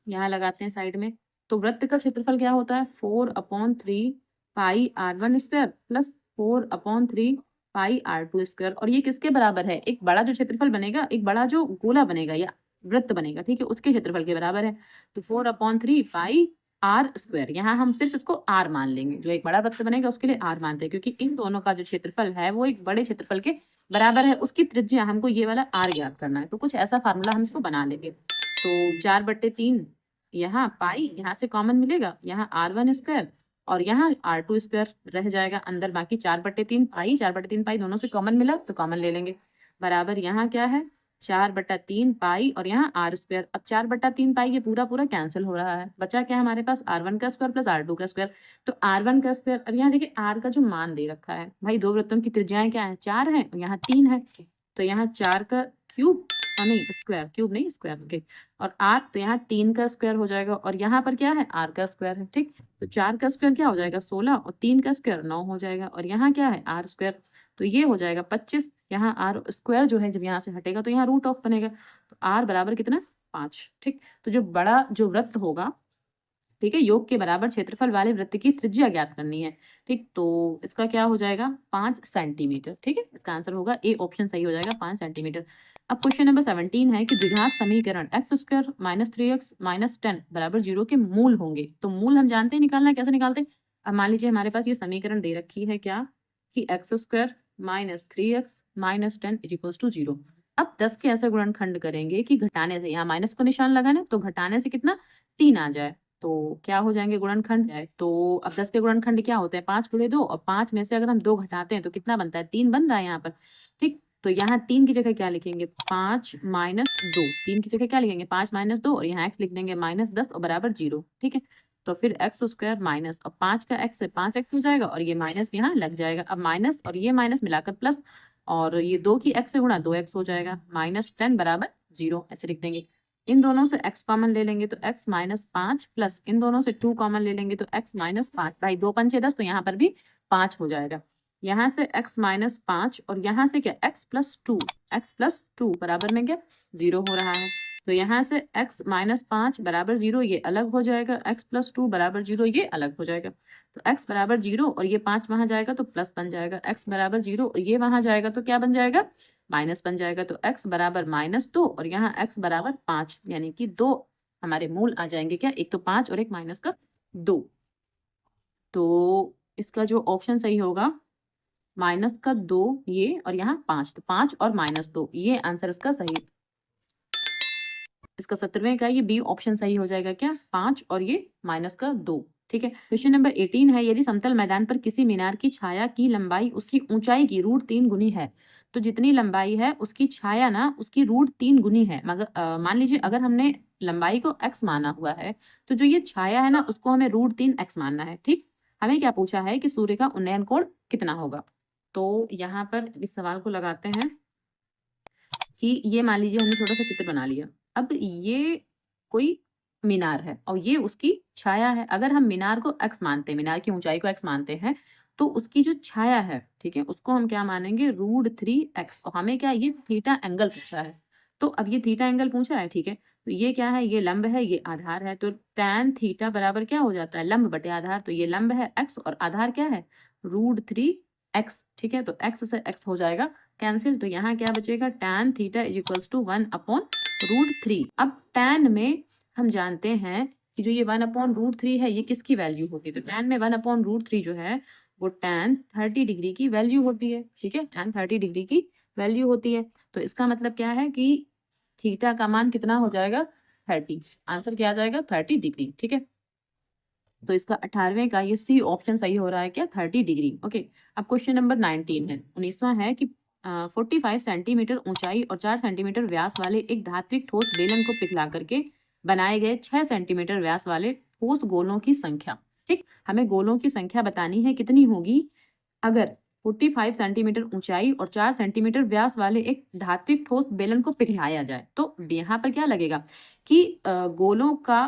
यहाँ लगाते हैं साइड में। तो वृत्त का क्षेत्रफल क्या होता है 4/3 पाई r1 स्क्वायर प्लस 4/3 पाई r2 स्क्वायर, और ये किसके बराबर है, एक बड़ा जो क्षेत्रफल बनेगा, एक बड़ा जो गोला बनेगा या वृत्त बनेगा, ठीक है, उसके क्षेत्रफल के बराबर है। तो 4/3 पाई आर स्क्वायर, यहाँ हम सिर्फ इसको r मान लेंगे, जो एक बड़ा वृत्त बनेगा उसके लिए r मानते हैं, क्योंकि इन दोनों का जो क्षेत्रफल है वो एक बड़े क्षेत्रफल के बराबर है, उसकी त्रिज्या हमको ये वाला r ज्ञात करना है। तो कुछ ऐसा फार्मूला हम इसको बना लेंगे। तो 4/3, यहाँ पाई, यहाँ से कॉमन मिलेगा, यहाँ r1 स्क्वायर और यहाँ r2 स्क्वायर रह जाएगा अंदर, बाकी 4/3 पाई, 4/3 पाई दोनों से कॉमन मिला तो कॉमन ले लेंगे, बराबर यहाँ क्या है 4/3 पाई और यहाँ r स्क्वायर। अब 4/3 पाई ये पूरा पूरा कैंसिल हो रहा है, बचा क्या हमारे पास r1 का स्क्वायर प्लस r2 का स्क्वायर। तो r1 का स्क्वायर, अब यहाँ देखिए r का जो मान दे रखा है, भाई दो वृत्तों की त्रिज्याएं क्या है 4 है, यहाँ 3 है, तो यहाँ 4 का क्यूब, नहीं स्क्वायर, क्यूब नहीं स्क्वायर, ओके, और r, तो यहाँ 3 का स्क्वायर हो जाएगा, और यहाँ पर क्या है r का स्क्वायर है। ठीक, तो 4 का स्क्वायर क्या हो जाएगा 16, और 3 का स्क्वायर 9 हो जाएगा, और यहाँ क्या है r स्क्वायर, तो ये हो जाएगा 25। यहाँ r स्क्वायर जो है जब यहाँ से हटेगा तो यहाँ रूट ऑफ बनेगा, तो r बराबर कितना 5। ठीक, तो जो बड़ा जो वृत्त होगा, ठीक है, योग के बराबर क्षेत्रफल वाले वृत्त की त्रिज्या ज्ञात करनी है। ठीक, तो इसका क्या हो जाएगा 5 सेंटीमीटर। ठीक है, इसका आंसर होगा ए ऑप्शन सही हो जाएगा 5 सेंटीमीटर। अब क्वेश्चन नंबर 17 है कि द्विघात समीकरण x square minus 3x minus 10 बराबर 0 के मूल होंगे। तो मूल हम जानते हैं निकालना है, कैसे निकालते हैं। अब मान लीजिए हमारे पास ये समीकरण दे रखी है क्या, कि x square minus 3x minus 10 is equals to 0। अब 10 के ऐसे गुणनखंड करेंगे कि घटाने से, यहाँ माइनस को निशान लगाना, तो घटाने से कितना 3 आ जाए, तो क्या हो जाएंगे गुणनखंड है। तो अब 10 के गुणनखंड क्या होते हैं 5×2, और 5 में से अगर हम 2 घटाते हैं तो कितना बनता है 3 बन रहा है यहाँ पर। ठीक, तो यहाँ 3 की जगह क्या लिखेंगे 5 माइनस 2, 3 की जगह क्या लिखेंगे 5 माइनस 2, और यहाँ x लिख देंगे -10 और बराबर 0। ठीक है, तो फिर x स्क्वायर माइनस, और 5 का x से 5x हो जाएगा, और ये माइनस यहाँ लग जाएगा। अब माइनस और ये माइनस मिलाकर प्लस, और ये 2 की x से गुणा 2x हो जाएगा, -10 बराबर 0 ऐसे लिख देंगे। इन दोनों से x कॉमन ले लेंगे तो x -5 प्लस इन दोनों से 2 कॉमन ले लेंगे तो x -5, भाई 2 पंचे 10, तो यहाँ पर भी 5 हो जाएगा। यहाँ से x -5 और यहाँ से क्या x +2, x +2 बराबर में क्या 0 हो रहा है। तो यहाँ से x माइनस 5 बराबर 0 ये अलग हो जाएगा, x प्लस 2 बराबर 0 ये अलग हो जाएगा। तो x बराबर 0 और ये 5 वहां जाएगा तो प्लस बन जाएगा, x बराबर 0 और ये वहां जाएगा तो क्या बन जाएगा, माइनस बन जाएगा। तो x बराबर -2 और यहाँ x बराबर 5, यानी कि 2 हमारे मूल आ जाएंगे क्या, एक तो 5 और एक माइनस का 2। तो इसका जो ऑप्शन सही होगा -2 ये और यहाँ 5, तो 5 और -2 ये आंसर इसका सही। इसका 17वें का ये बी ऑप्शन सही हो जाएगा क्या, 5 और ये -2। ठीक है। क्वेश्चन नंबर 18 है, यदि समतल मैदान पर किसी मीनार की छाया की लंबाई उसकी ऊंचाई की √3 गुनी है, तो जितनी लंबाई है उसकी छाया ना उसकी √3 गुनी है। मगर मान लीजिए अगर हमने लंबाई को x माना हुआ है, तो जो ये छाया है ना उसको हमें √3x मानना है। ठीक, हमें क्या पूछा है कि सूर्य का उन्नयन कोण कितना होगा। तो यहाँ पर इस सवाल को लगाते हैं कि ये मान लीजिए हमने छोटा सा चित्र बना लिया। अब ये कोई मीनार है और ये उसकी छाया है। अगर हम मीनार को x मानते हैं, मीनार की ऊंचाई को x मानते हैं, तो उसकी जो छाया है, ठीक है, उसको हम क्या मानेंगे, √3x। और हमें क्या ये थीटा एंगल पूछा है। तो अब ये थीटा एंगल पूछा है, ठीक है, तो ये क्या है, ये लंब है, ये आधार है। तो tan थीटा बराबर क्या हो जाता है, लंब बटे आधार। तो ये लंब है x और आधार क्या है, √3x। ठीक है, तो x से x हो जाएगा कैंसिल। तो यहाँ क्या बचेगा, tan theta is equals to 1/√3। अब tan में हम जानते हैं कि जो ये 1/√3 है ये किसकी वैल्यू होगी। तो tan में 1/√3 जो है वो tan 30 डिग्री की वैल्यू होती है। ठीक है, tan 30 डिग्री की वैल्यू होती है। तो इसका मतलब क्या है कि थीटा का मान कितना हो जाएगा, 30। आंसर क्या आ जाएगा, 30 डिग्री। ठीक है, तो इसका 18वें का ये सी ऑप्शन सही हो रहा है क्या, 30 डिग्री। ओके, अब क्वेश्चन नंबर 19 है, 19वां है कि 45 सेंटीमीटर ऊंचाई और 4 सेंटीमीटर व्यास वाले एक धात्विक ठोस बेलन को पिघला करके बनाए गए 6 सेंटीमीटर व्यास वाले ठोस गोलों की संख्या। ठीक, हमें गोलों की संख्या बतानी है कितनी होगी अगर 45 सेंटीमीटर ऊंचाई और 4 सेंटीमीटर व्यास वाले एक धात्विक ठोस बेलन को पिघलाया जाए। तो यहाँ पर क्या लगेगा कि गोलों का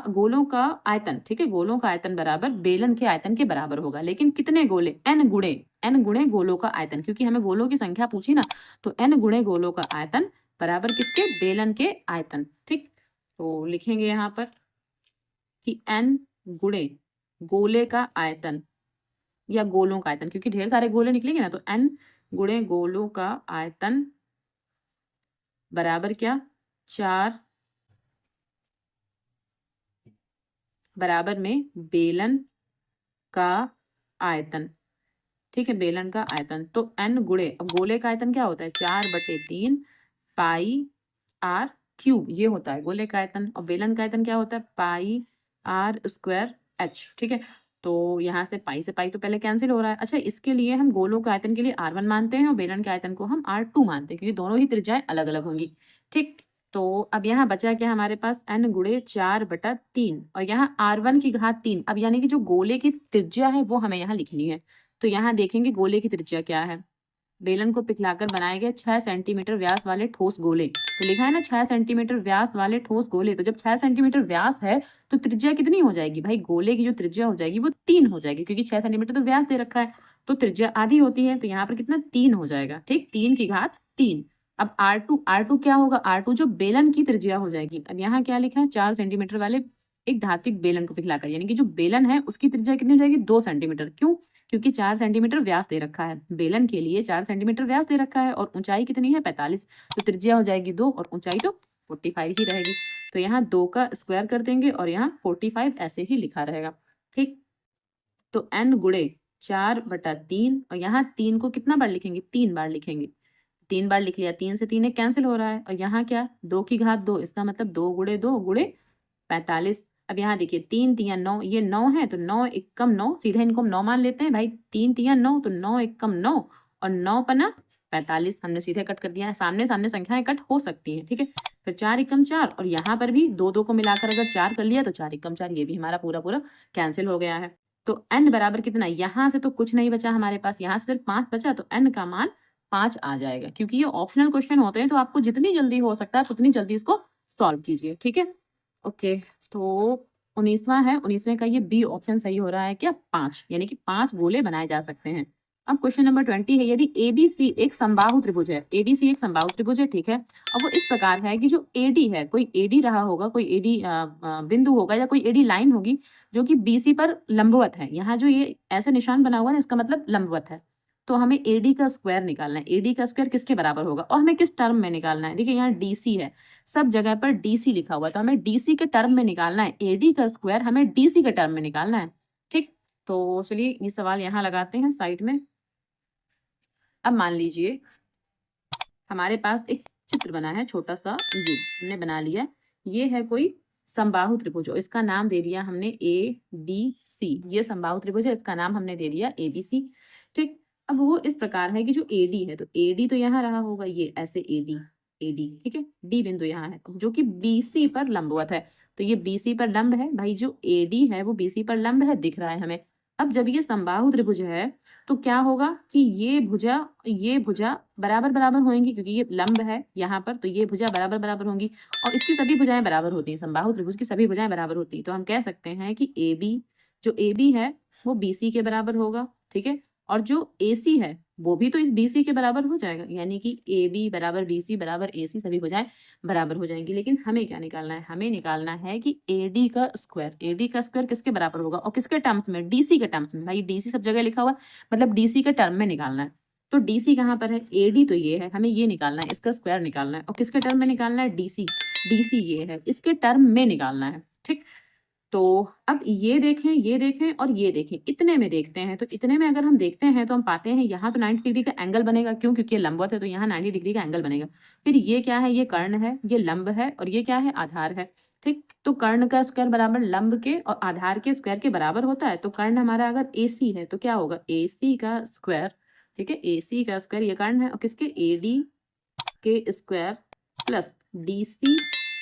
आयतन, ठीक है, गोलों का आयतन बराबर बेलन के आयतन के बराबर होगा। लेकिन कितने गोले, n गुणे गोलों का आयतन, क्योंकि हमें गोलों की संख्या पूछी ना, तो n गुणे गोलों का आयतन बराबर किसके, बेलन के आयतन। ठीक, तो लिखेंगे यहाँ पर कि n गुणे गोले का आयतन या गोलों का आयतन, क्योंकि ढेर सारे गोले निकलेंगे ना, तो n गुणे गोलों का आयतन बराबर क्या, 4 बराबर में बेलन का आयतन। ठीक है, बेलन का आयतन। तो n गुणे, अब गोले का आयतन क्या होता है, 4/3 पाई r क्यूब, ये होता है गोले का आयतन। और बेलन का आयतन क्या होता है, पाई r² h। ठीक है, तो यहाँ से पाई तो पहले कैंसिल हो रहा है। अच्छा, इसके लिए हम गोलों के आयतन के लिए r1 मानते हैं और बेलन के आयतन को हम r2 मानते हैं, क्योंकि दोनों ही त्रिज्याएं अलग अलग होंगी। ठीक, तो अब यहाँ बचा क्या हमारे पास, n गुणे 4/3 और यहाँ r1 की घात 3। अब यानी कि जो गोले की त्रिज्या है वो हमें यहाँ लिखनी है। तो यहाँ देखेंगे गोले की त्रिज्या क्या है, बेलन को पिघलाकर बनाए गए 6 सेंटीमीटर व्यास वाले ठोस गोले। तो लिखा है ना 6 सेंटीमीटर व्यास वाले ठोस गोले। तो जब 6 सेंटीमीटर व्यास है तो त्रिज्या कितनी हो जाएगी भाई, गोले की जो त्रिज्या हो जाएगी वो 3 हो जाएगी, क्योंकि 6 सेंटीमीटर तो व्यास दे रखा है, तो त्रिज्या आधी होती है। तो यहाँ पर कितना, 3 हो जाएगा। ठीक, 3 की घात 3। अब R2 क्या होगा, R2 जो बेलन की त्रिज्या हो जाएगी। अब यहाँ क्या लिखा है, 4 सेंटीमीटर वाले एक धात्विक बेलन को पिघलाकर, यानी कि जो बेलन है उसकी त्रिज्या कितनी हो जाएगी, 2 सेंटीमीटर। क्यों, क्योंकि 4 सेंटीमीटर व्यास दे रखा है, बेलन के लिए 4 सेंटीमीटर व्यास दे रखा है और ऊंचाई कितनी है, 45। तो त्रिज्या हो जाएगी 2 और ऊंचाई तो 45 ही रहेगी। तो यहाँ 2 का स्क्वायर कर देंगे और यहाँ 45 ऐसे ही लिखा रहेगा। ठीक, तो n गुणे 4/3 और यहाँ 3 को कितना बार लिखेंगे, 3 बार लिखेंगे। 3 बार लिख लिया, 3 से 3 एक कैंसिल हो रहा है। और यहाँ क्या, 2 की घात 2, इसका मतलब 2 गुणे 2 गुणे 45। अब यहाँ देखिए 3 तिया 9, ये 9 है तो 9 एकम 9, सीधे इनको हम 9 मान लेते हैं भाई। 3 तिया 9 तो 9 एकम 9 और 9 पना 45, हमने सीधे कट कर दिया है। सामने सामने संख्याएं कट हो सकती हैं। ठीक है, फिर 4 एकम 4 और यहाँ पर भी 2 को मिलाकर अगर 4 कर लिया तो 4 एकम 4, ये भी हमारा पूरा कैंसिल हो गया है। तो n बराबर कितना, यहाँ से तो कुछ नहीं बचा हमारे पास, यहाँ से सिर्फ 5 बचा, तो n का मान 5 आ जाएगा। क्योंकि ये ऑप्शनल क्वेश्चन होते हैं तो आपको जितनी जल्दी हो सकता है उतनी जल्दी इसको सॉल्व कीजिए। ठीक है, ओके, तो 19वां है, 19वें का ये बी ऑप्शन सही हो रहा है क्या, 5, यानी कि 5 गोले बनाए जा सकते हैं। अब क्वेश्चन नंबर 20 है, यदि एबीसी एक समबाहु त्रिभुज है, एबीसी एक समबाहु त्रिभुज है, ठीक है, और वो इस प्रकार है कि जो एडी है, कोई एडी रहा होगा, कोई एडी बिंदु होगा या कोई एडी लाइन होगी जो कि बीसी पर लंबवत है। यहाँ जो ये ऐसे निशान बना हुआ है ना, इसका मतलब लंबवत है। तो हमें एडी का स्क्वायर निकालना है। एडी का स्क्वायर किसके बराबर होगा और हमें किस टर्म में निकालना है? देखिए यहाँ डीसी है, सब जगह पर डीसी लिखा हुआ है, तो हमें डीसी के टर्म में निकालना है। एडी का स्क्वायर हमें डीसी के टर्म में निकालना है। ठीक, तो चलिए ये सवाल यहाँ लगाते हैं साइड में। अब मान लीजिए हमारे पास एक चित्र बना है छोटा सा, ये हमने बना लिया। ये है कोई समबाहु त्रिभुज और इसका नाम दे दिया हमने ए बी सी। ये समबाहु त्रिभुज है, इसका नाम हमने दे दिया ए बी सी। ठीक, अब वो इस प्रकार है कि जो एडी है, तो एडी तो यहाँ रहा होगा, ये ऐसे एडी, एडी ठीक है, डी बिंदु यहाँ है जो कि बीसी पर लंबवत है। तो ये बीसी पर लंब है भाई, जो एडी है वो बीसी पर लंब है, दिख रहा है हमें। अब जब ये समबाहु त्रिभुज है तो क्या होगा कि ये भुजा बराबर बराबर होंगी, क्योंकि ये लंब है यहाँ पर, तो ये भुजा बराबर बराबर होंगी और इसकी सभी भुजाएं बराबर होती हैं। समबाहु त्रिभुज की सभी भुजाएं बराबर होती हैं, तो हम कह सकते हैं कि ए बी, जो ए बी है वो बी सी के बराबर होगा, ठीक है, और जो ए सी है वो भी तो इस बी सी के बराबर हो जाएगा, यानी कि ए बी बराबर बी सी बराबर ए सी, सभी भुजाएं बराबर हो जाएंगी। लेकिन हमें क्या निकालना है? हमें निकालना है कि एडी का स्क्वायर, एडी का स्क्वायर किसके बराबर होगा और किसके टर्म्स में? डीसी के टर्म्स में। भाई डीसी सब जगह लिखा हुआ, मतलब डीसी के टर्म में निकालना है। तो डीसी कहाँ पर है? एडी तो ये है, हमें ये निकालना है, इसका स्क्वायर निकालना है। और किसके टर्म में निकालना है? डीसी, डीसी ये है, इसके टर्म में निकालना है। ठीक, तो अब ये देखें और ये देखें, इतने में देखते हैं। तो इतने में अगर हम देखते हैं तो हम पाते हैं यहाँ तो 90 डिग्री का एंगल बनेगा, क्यों? क्योंकि ये लंबवत है, तो यहाँ 90 डिग्री का एंगल बनेगा। फिर ये क्या है? ये कर्ण है, ये लंब है और ये क्या है? आधार है। ठीक, तो कर्ण का स्क्वायर बराबर लंब के और आधार के स्क्वायर के बराबर होता है। तो कर्ण हमारा अगर AC है तो क्या होगा? AC का स्क्वायर, ठीक है, AC का स्क्वायर ये कर्ण है, और किसके? AD के स्क्वायर प्लस DC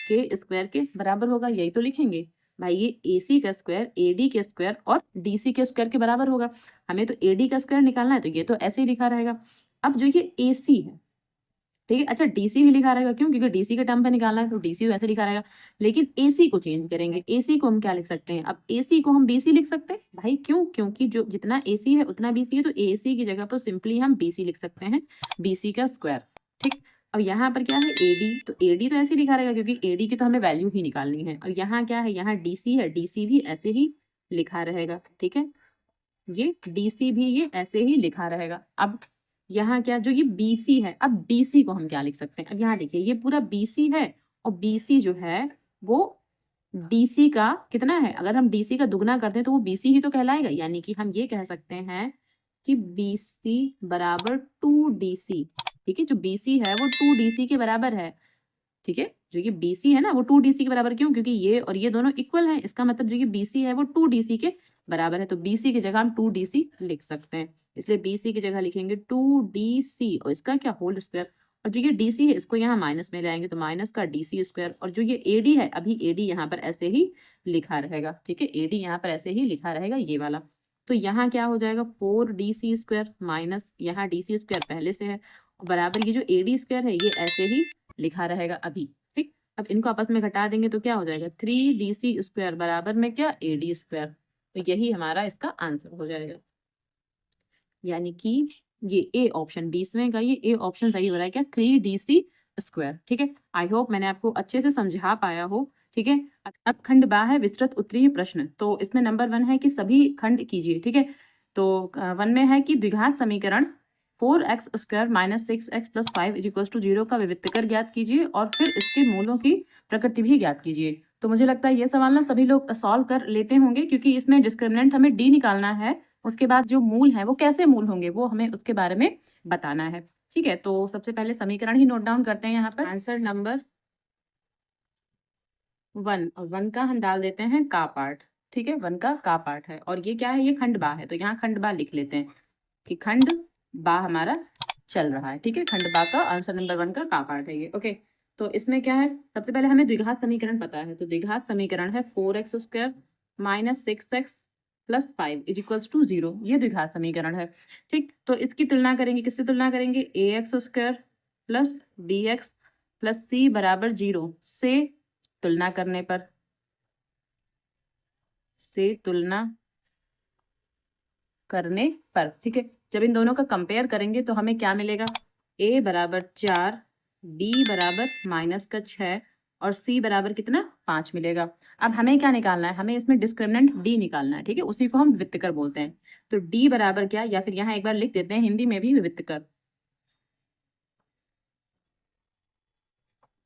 के स्क्वायर के बराबर होगा। यही तो लिखेंगे भाई, ये AC का स्क्वायर AD के स्क्वायर और DC के स्क्वायर के बराबर होगा। हमें तो AD का स्क्वायर निकालना है, तो ये तो ऐसे ही लिखा रहेगा। अब जो ये AC है, ठीक है, अच्छा DC भी लिखा रहेगा, क्यों? क्योंकि DC के टर्म पे निकालना है, तो DC तो ऐसे लिखा रहेगा। लेकिन AC को चेंज करेंगे, AC को हम क्या लिख सकते हैं? अब AC को हम BC लिख सकते हैं भाई, क्यों? क्योंकि जो जितना AC है उतना BC है, तो AC की जगह पर सिंपली हम BC लिख सकते हैं, BC का स्क्वायर। ठीक, अब यहाँ पर क्या है? AD, तो AD तो ऐसे ही लिखा रहेगा क्योंकि AD की तो हमें वैल्यू ही निकालनी है। और यहाँ क्या है? यहाँ DC है, DC भी ऐसे ही लिखा रहेगा, ठीक है, ये DC भी ये ऐसे ही लिखा रहेगा। अब यहाँ क्या, जो ये BC है, अब BC को हम क्या लिख सकते हैं? अब यहाँ देखिए, ये पूरा BC है और BC जो है वो DC का कितना है? अगर हम DC का दुगना करते हैं तो वो BC ही तो कहलाएगा, यानी कि हम ये कह सकते हैं कि BC बराबर 2DC। ठीक है, जो BC है वो 2DC के बराबर है। ठीक है, जो ये BC है ना वो 2DC के बराबर, क्यों? क्योंकि ये और ये दोनों इक्वल हैं, इसका मतलब जो ये BC है वो 2DC के बराबर है। तो BC की जगह हम 2DC लिख सकते हैं, इसलिए BC की जगह लिखेंगे 2DC और इसका क्या? Whole square. और जो ये DC है इसको यहाँ माइनस में ले आएंगे, तो माइनस का DC स्क्वायर। और जो ये AD है, अभी AD यहाँ पर ऐसे ही लिखा रहेगा, ठीक है, AD यहाँ पर ऐसे ही लिखा रहेगा, ये वाला। तो यहाँ क्या हो जाएगा? 4DC स्क्वायर माइनस यहाँ DC स्क्वायर पहले से है, और बराबर ये जो AD स्क्वायर है ये ऐसे ही लिखा रहेगा अभी। ठीक, अब इनको आपस में घटा देंगे तो क्या हो जाएगा? 3DC स्क्वायर बराबर में क्या? AD square. तो यही हमारा इसका आंसर हो जाएगा, यानी कि ये ए ऑप्शन 20वें का, ये ए ऑप्शन सही हो रहा है क्या? 3DC square. ठीक है, आई होप मैंने आपको अच्छे से समझा पाया हो। ठीक है, अब खंड बा है विस्तृत उत्तरीय प्रश्न। तो इसमें नंबर 1 है कि सभी खंड कीजिए। ठीक है, तो 1 में है कि द्विघात समीकरण 4x square minus 6x plus 5 is equal to 0 का विविक्तकर ज्ञात कीजिए और फिर इसके मूलों की प्रकृति भी ज्ञात कीजिए। तो मुझे लगता है ये सवाल ना सभी लोग सॉल्व कर लेते होंगे, क्योंकि इसमें डिस्क्रिमिनेंट हमें डी निकालना है, उसके बाद जो मूल है वो कैसे मूल होंगे वो हमें उसके बारे में बताना है। ठीक है, तो सबसे पहले समीकरण ही नोट डाउन करते हैं। यहाँ पर आंसर नंबर 1, और 1 का हम डाल देते हैं का पार्ट। ठीक है, 1 का का पार्ट है और ये क्या है? ये खंड बा है, तो यहाँ खंड बा लिख लेते हैं कि खंड बा हमारा चल रहा है। ठीक है, खंड बा का आंसर नंबर 1 का पार्ट है ये। ओके, तो इसमें क्या है? सबसे पहले हमें द्विघात समीकरण पता है, तो द्विघात समीकरण है 4x square minus 6x plus 5 is equals to 0। ये द्विघात समीकरण है। ठीक, तो इसकी तुलना करेंगे, किससे तुलना करेंगे? ax square plus bx plus c बराबर 0 से तुलना करने पर, से तुलना करने पर, ठीक है। जब इन दोनों का कंपेयर करेंगे तो हमें क्या मिलेगा, a बराबर 4, b बराबर -6 और c बराबर कितना 5 मिलेगा। अब हमें क्या निकालना है, हमें इसमें डिस्क्रिमिनेंट d निकालना है, ठीक है, उसी को हम विवित्तकर बोलते हैं। तो d बराबर क्या, या फिर यहाँ एक बार लिख देते हैं हिंदी में भी, विवित्तकर,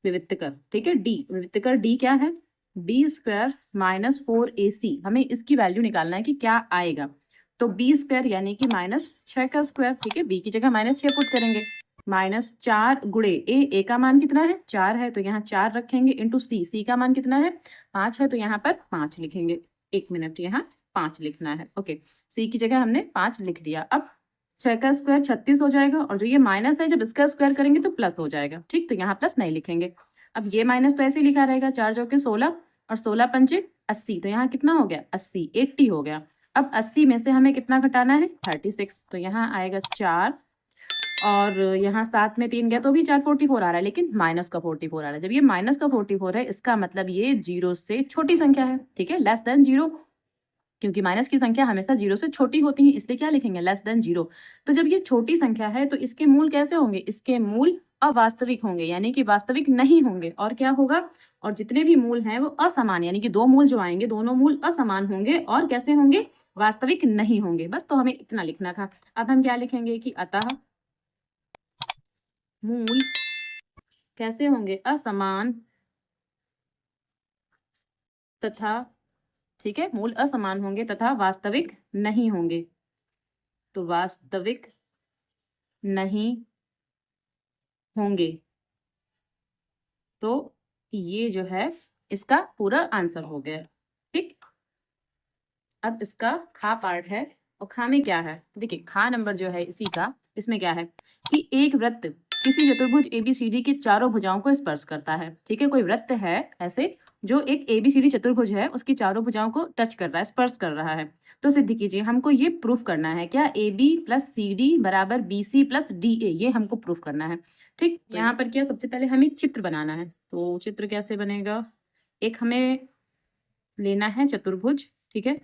विवित्तकर, ठीक है। d विवित्तकर d क्या है, b स्क्वायर -4ac, हमें इसकी वैल्यू निकालना है कि क्या आएगा। तो b स्क्वायर यानी कि -6 का स्क्वायर, ठीक है, b की जगह -6 पुट करेंगे, -4 गुणे a का मान कितना है 4 है, तो यहाँ 4 रखेंगे, इंटू c का मान कितना है 5 है, तो यहाँ पर 5 लिखेंगे। 1 मिनट, यहाँ 5 लिखना है, ओके। c की जगह हमने 5 लिख दिया। अब 6 का स्क्वायर 36 हो जाएगा, और जो ये माइनस है जब इसका स्क्वायर करेंगे तो प्लस हो जाएगा, ठीक, तो यहाँ प्लस नहीं लिखेंगे। अब ये माइनस तो ऐसे ही लिखा रहेगा, 4 चौके 16 और 16 पंचे 80, तो यहाँ कितना हो गया 80 हो गया। अब 80 में से हमें कितना घटाना है 36, तो यहाँ आएगा 4, और यहाँ 7 में 3 गया तो भी 4 44 आ रहा है, लेकिन माइनस का 44 आ रहा है। जब ये माइनस का 44 है, इसका मतलब ये 0 से छोटी संख्या है, ठीक है, लेस देन 0, क्योंकि माइनस की संख्या हमेशा 0 से छोटी होती है, इसलिए क्या लिखेंगे लेस देन 0। तो जब ये छोटी संख्या है तो इसके मूल कैसे होंगे, इसके मूल अवास्तविक होंगे, यानी कि वास्तविक नहीं होंगे। और क्या होगा, और जितने भी मूल हैं वो असमान, यानी कि दो मूल जो आएंगे दोनों मूल असमान होंगे, और कैसे होंगे, वास्तविक नहीं होंगे। बस, तो हमें इतना लिखना था। अब हम क्या लिखेंगे कि अतः मूल कैसे होंगे, असमान तथा, ठीक है, मूल असमान होंगे तथा वास्तविक नहीं होंगे। तो वास्तविक नहीं होंगे, तो ये जो है इसका पूरा आंसर हो गया, ठीक। अब इसका खा पार्ट है, और खा में क्या है, देखिए खा नंबर जो है इसी का, इसमें क्या है कि एक वृत्त किसी चतुर्भुज ABCD की चारों भुजाओं को स्पर्श करता है, ठीक है। कोई वृत्त है ऐसे जो एक ABCD चतुर्भुज है उसकी चारों भुजाओं को टच कर रहा है, स्पर्श कर रहा है। तो सिद्ध कीजिए, हमको ये प्रूफ करना है, क्या AB + CD = BC + DA, ये हमको प्रूफ करना है, ठीक। यहाँ पर क्या, सबसे पहले हमें चित्र बनाना है। तो चित्र कैसे बनेगा, एक हमें लेना है चतुर्भुज, ठीक है,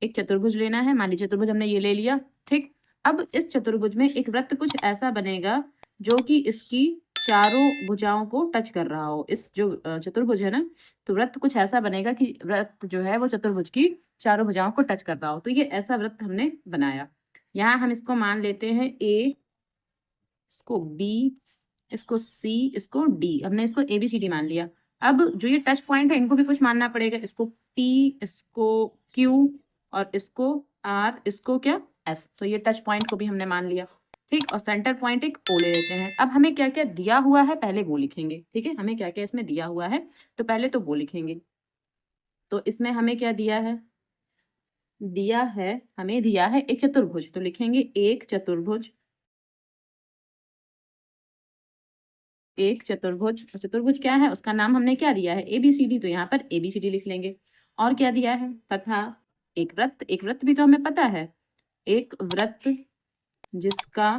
एक चतुर्भुज लेना है, मान लीजिए चतुर्भुज हमने ये ले लिया, ठीक। अब इस चतुर्भुज में एक वृत्त कुछ ऐसा बनेगा जो कि इसकी चारों भुजाओं को टच कर रहा हो। इस जो चतुर्भुज है ना, तो वृत्त कुछ ऐसा बनेगा कि वृत्त जो है वो चतुर्भुज की चारों भुजाओं को टच कर रहा हो। तो ये ऐसा वृत्त हमने बनाया। यहाँ हम इसको मान लेते हैं A, इसको B, इसको C, इसको D, हमने इसको ABCD मान लिया। अब जो ये टच पॉइंट है इनको भी कुछ मानना पड़ेगा, इसको P, इसको Q, और इसको R, इसको क्या S, तो ये टच पॉइंट को भी हमने मान लिया, ठीक। और सेंटर पॉइंट एक O ले लेते हैं। अब हमें क्या क्या दिया हुआ है पहले वो लिखेंगे, ठीक है, हमें क्या क्या इसमें दिया हुआ है, तो पहले तो वो लिखेंगे। तो इसमें हमें क्या दिया है, दिया है, हमें दिया है एक चतुर्भुज, तो लिखेंगे एक चतुर्भुज, एक चतुर्भुज। चतुर्भुज क्या है, उसका नाम हमने क्या दिया है ABCD, तो यहाँ पर ABCD लिख लेंगे। और क्या दिया है, तथा एक वृत्त, एक वृत्त भी तो हमें पता है, एक वृत्त जिसका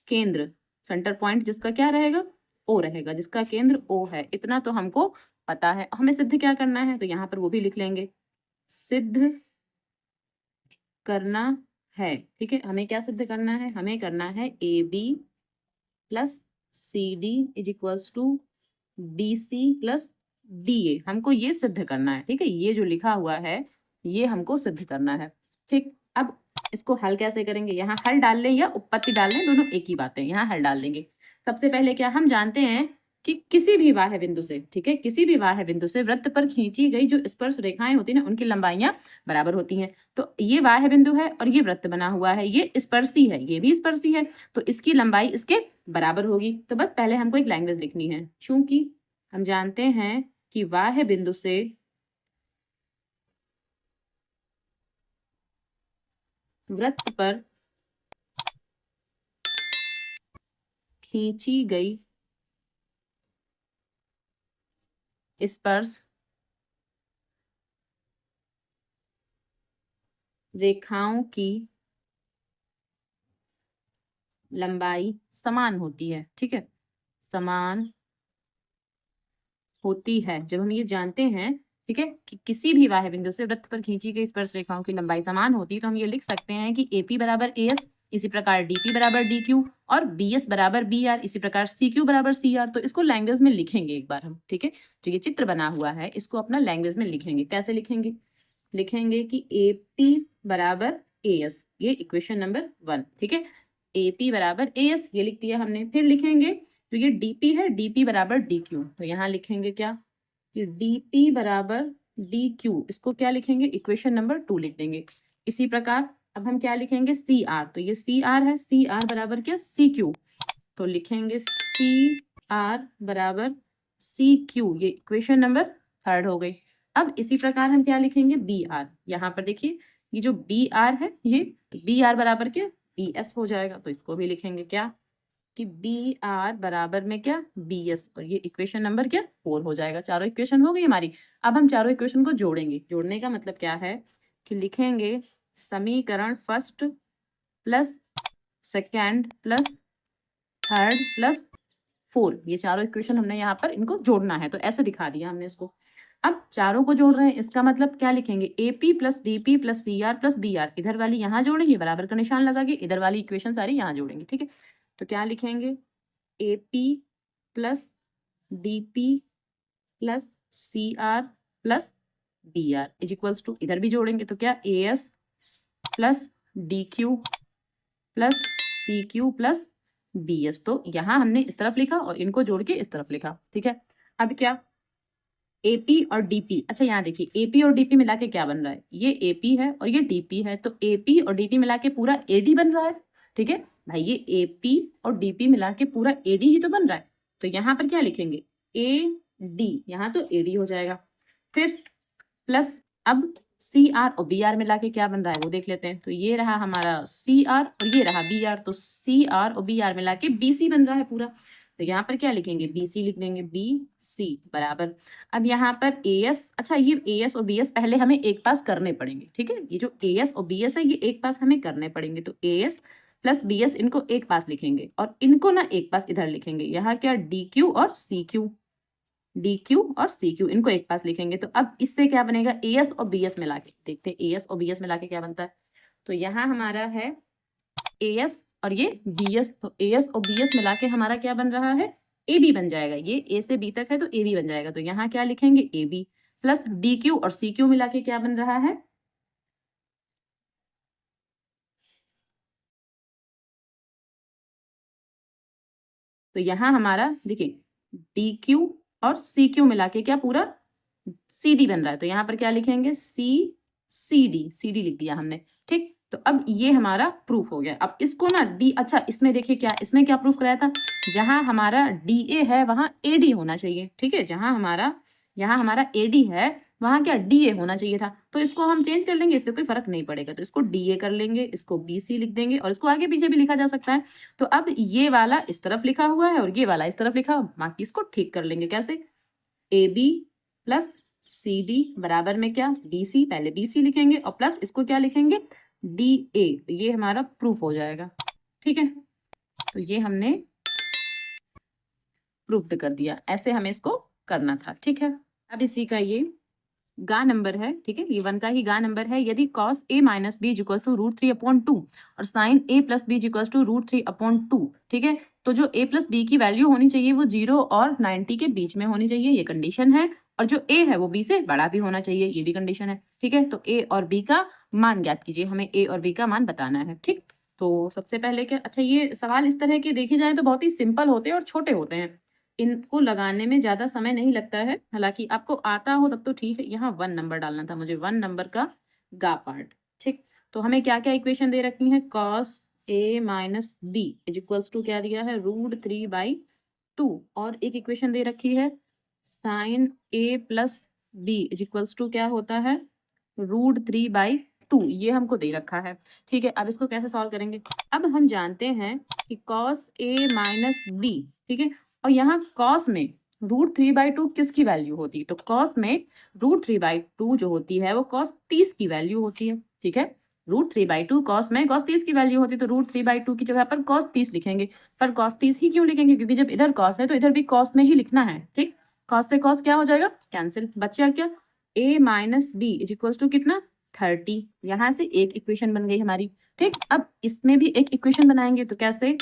केंद्र, सेंटर पॉइंट जिसका क्या रहेगा O रहेगा, जिसका केंद्र O है, इतना तो हमको पता है। हमें सिद्ध क्या करना है, तो यहाँ पर वो भी लिख लेंगे, सिद्ध करना है, ठीक है। हमें क्या सिद्ध करना है, हमें करना है AB + CD = BC + DA, हमको ये सिद्ध करना है, ठीक है। ये जो लिखा हुआ है ये हमको सिद्ध करना है, ठीक। अब इसको हल कैसे करेंगे, यहाँ हल डाल लें या उत्पत्ति डाल लें, दोनों एक ही बात है, यहाँ हल डाल लेंगे। सबसे पहले क्या, हम जानते हैं कि किसी भी बाह्य बिंदु से, ठीक है, किसी भी बाह्य बिंदु से वृत्त पर खींची गई जो स्पर्श रेखाएं होती है ना, उनकी लंबाइयां बराबर होती हैं। तो ये बाह्य बिंदु है और ये वृत्त बना हुआ है, ये स्पर्शी है, ये भी स्पर्शी है, तो इसकी लंबाई इसके बराबर होगी। तो बस पहले हमको एक लैंग्वेज लिखनी है, चूंकि हम जानते हैं कि बाह्य बिंदु से वृत्त पर खींची गई स्पर्श रेखाओं की लंबाई समान होती है, ठीक है, समान होती है। जब हम ये जानते हैं ठीक है, कि किसी भी बाह्य बिंदु से वृत्त पर खींची गई स्पर्श रेखाओं की लंबाई समान होती है तो हम ये लिख सकते हैं कि AP बराबर AS, इसी प्रकार DP बराबर DQ और BS बराबर BR, इसी प्रकार CQ बराबर CR। तो इसको लैंग्वेज में लिखेंगे एक बार हम, ठीक है। तो ये चित्र बना हुआ है, इसको अपना लैंग्वेज में लिखेंगे। कैसे लिखेंगे? लिखेंगे कि AP बराबर AS, ये इक्वेशन नंबर 1, ठीक है। AP बराबर AS ये लिख दिया हमने। फिर लिखेंगे तो ये DP है, DP बराबर DQ, तो यहाँ लिखेंगे क्या कि DP बराबर DQ, इसको क्या लिखेंगे? इक्वेशन नंबर 2 लिख देंगे। इसी प्रकार अब हम क्या लिखेंगे? CR, तो ये CR है, CR बराबर क्या? CQ, तो लिखेंगे CR बराबर CQ, ये इक्वेशन नंबर 3 हो गई। अब इसी प्रकार हम क्या लिखेंगे? BR, यहाँ पर देखिए ये जो BR है ये BR बराबर क्या? BS हो जाएगा, तो इसको भी लिखेंगे क्या कि BR बराबर में क्या? BS, और ये इक्वेशन नंबर क्या? 4 हो जाएगा। चारों इक्वेशन हो गई हमारी। अब हम चारों इक्वेशन को जोड़ेंगे। जोड़ने का मतलब क्या है कि लिखेंगे समीकरण first plus second plus third plus 4, ये चारों इक्वेशन हमने यहाँ पर इनको जोड़ना है, तो ऐसे दिखा दिया हमने इसको। अब चारों को जोड़ रहे हैं, इसका मतलब क्या लिखेंगे? AP plus DP plus CR plus BR, इधर वाली यहाँ जोड़ेंगे, बराबर का निशान लगा के इधर वाली इक्वेशन सारी यहाँ जोड़ेंगे, ठीक है। तो क्या लिखेंगे? AP plus DP plus CR plus BR is equals to, इधर भी जोड़ेंगे तो क्या? AS plus DQ plus CQ plus BS। तो यहाँ हमने इस तरफ लिखा और इनको जोड़ के इस तरफ लिखा, ठीक है। अब क्या? AP और DP, अच्छा यहाँ देखिए AP और DP मिला के क्या बन रहा है? ये AP है और ये DP है, तो AP और DP मिला के पूरा AD बन रहा है, ठीक है भाई। ये AP और DP मिला के पूरा AD ही तो बन रहा है, तो यहाँ पर क्या लिखेंगे? AD, यहाँ तो AD हो जाएगा। फिर प्लस अब CR और BR मिला के क्या बन रहा है वो देख लेते हैं। तो ये रहा हमारा CR और ये रहा BR, तो CR और BR मिला के BC बन रहा है पूरा। तो यहाँ पर क्या लिखेंगे? BC लिख देंगे, BC बराबर। अब यहाँ पर AS, अच्छा ये AS और BS पहले हमें एक पास करने पड़ेंगे, ठीक है। ये जो AS और BS है ये एक पास हमें करने पड़ेंगे, तो AS प्लस BS इनको एक पास लिखेंगे और इनको ना एक पास इधर लिखेंगे। यहाँ क्या? DQ और CQ, DQ और CQ इनको एक पास लिखेंगे। तो अब इससे क्या बनेगा? AS और BS मिला के देखते हैं, AS और BS मिला के क्या बनता है। तो यहाँ हमारा है AS और ये BS, तो AS और BS मिला के हमारा क्या बन रहा है? AB बन जाएगा। ये A से B तक है तो AB बन जाएगा, तो यहाँ क्या लिखेंगे? AB प्लस DQ और CQ मिला के क्या बन रहा है? तो यहाँ हमारा देखिए DQ और CQ मिला के क्या पूरा CD बन रहा है, तो यहाँ पर क्या लिखेंगे? CD लिख दिया हमने, ठीक। तो अब ये हमारा प्रूफ हो गया। अब इसको ना अच्छा इसमें देखिए क्या, इसमें क्या प्रूफ कराया था? जहां हमारा DA है वहां AD होना चाहिए, ठीक है। यहाँ हमारा AD है वहां क्या? DA होना चाहिए था, तो इसको हम चेंज कर लेंगे, इससे कोई फर्क नहीं पड़ेगा। तो इसको DA कर लेंगे, इसको BC लिख देंगे और इसको आगे पीछे भी लिखा जा सकता है। तो अब ये वाला इस तरफ लिखा हुआ है और ये वाला इस तरफ लिखा, बाकी इसको ठीक कर लेंगे। कैसे? AB प्लस CD बराबर में क्या? BC, पहले BC लिखेंगे और प्लस इसको क्या लिखेंगे? DA, ये हमारा प्रूफ हो जाएगा, ठीक है। तो ये हमने प्रूफ कर दिया, ऐसे हमें इसको करना था, ठीक है। अब इसी का ये गा नंबर है, ठीक है, ये 1 का ही गा नंबर है। यदि cos A minus B equal to √3/2 और sin A plus B equal to √3/2, ठीक है, तो जो A प्लस B की वैल्यू होनी चाहिए वो 0 और 90 के बीच में होनी चाहिए, ये कंडीशन है। और जो A है वो B से बड़ा भी होना चाहिए, ये भी कंडीशन है, ठीक है। तो A और B का मान ज्ञात कीजिए, हमें A और B का मान बताना है, ठीक। तो सबसे पहले क्या, अच्छा ये सवाल इस तरह के देखे जाए तो बहुत ही सिंपल होते हैं और छोटे होते हैं, इनको लगाने में ज़्यादा समय नहीं लगता है। हालाँकि आपको आता हो तब तो ठीक है। यहाँ 1 नंबर डालना था मुझे, 1 नंबर का गा पार्ट, ठीक। तो हमें क्या-क्या इक्वेशन दे रखी हैं? cos A minus B is equals to क्या दिया है? √3/2, और एक इक्वेशन दे रखी है sin A plus B is equals to क्या होता है? √3/2, ये हमको दे रखा है, ठीक है। अब इसको कैसे सॉल्व करेंगे? अब हम जानते हैं कि cos A माइनस B, ठीक है, और यहाँ cos में √3/2 किसकी वैल्यू होती है? तो cos में √3/2 जो होती है वो cos 30 की वैल्यू होती है, ठीक है। √3/2 cos में cos 30 की वैल्यू होती है, तो √3/2 की जगह पर cos 30 लिखेंगे। पर cos 30 ही क्यों लिखेंगे? क्योंकि जब इधर cos है तो इधर भी cos में ही लिखना है, ठीक। cos से cos क्या हो जाएगा? कैंसिल, बचा क्या? a minus B is equals to कितना 30। यहाँ से एक इक्वेशन बन गई हमारी। ठीक, अब इसमें भी एक इक्वेशन बनाएंगे तो कैसे,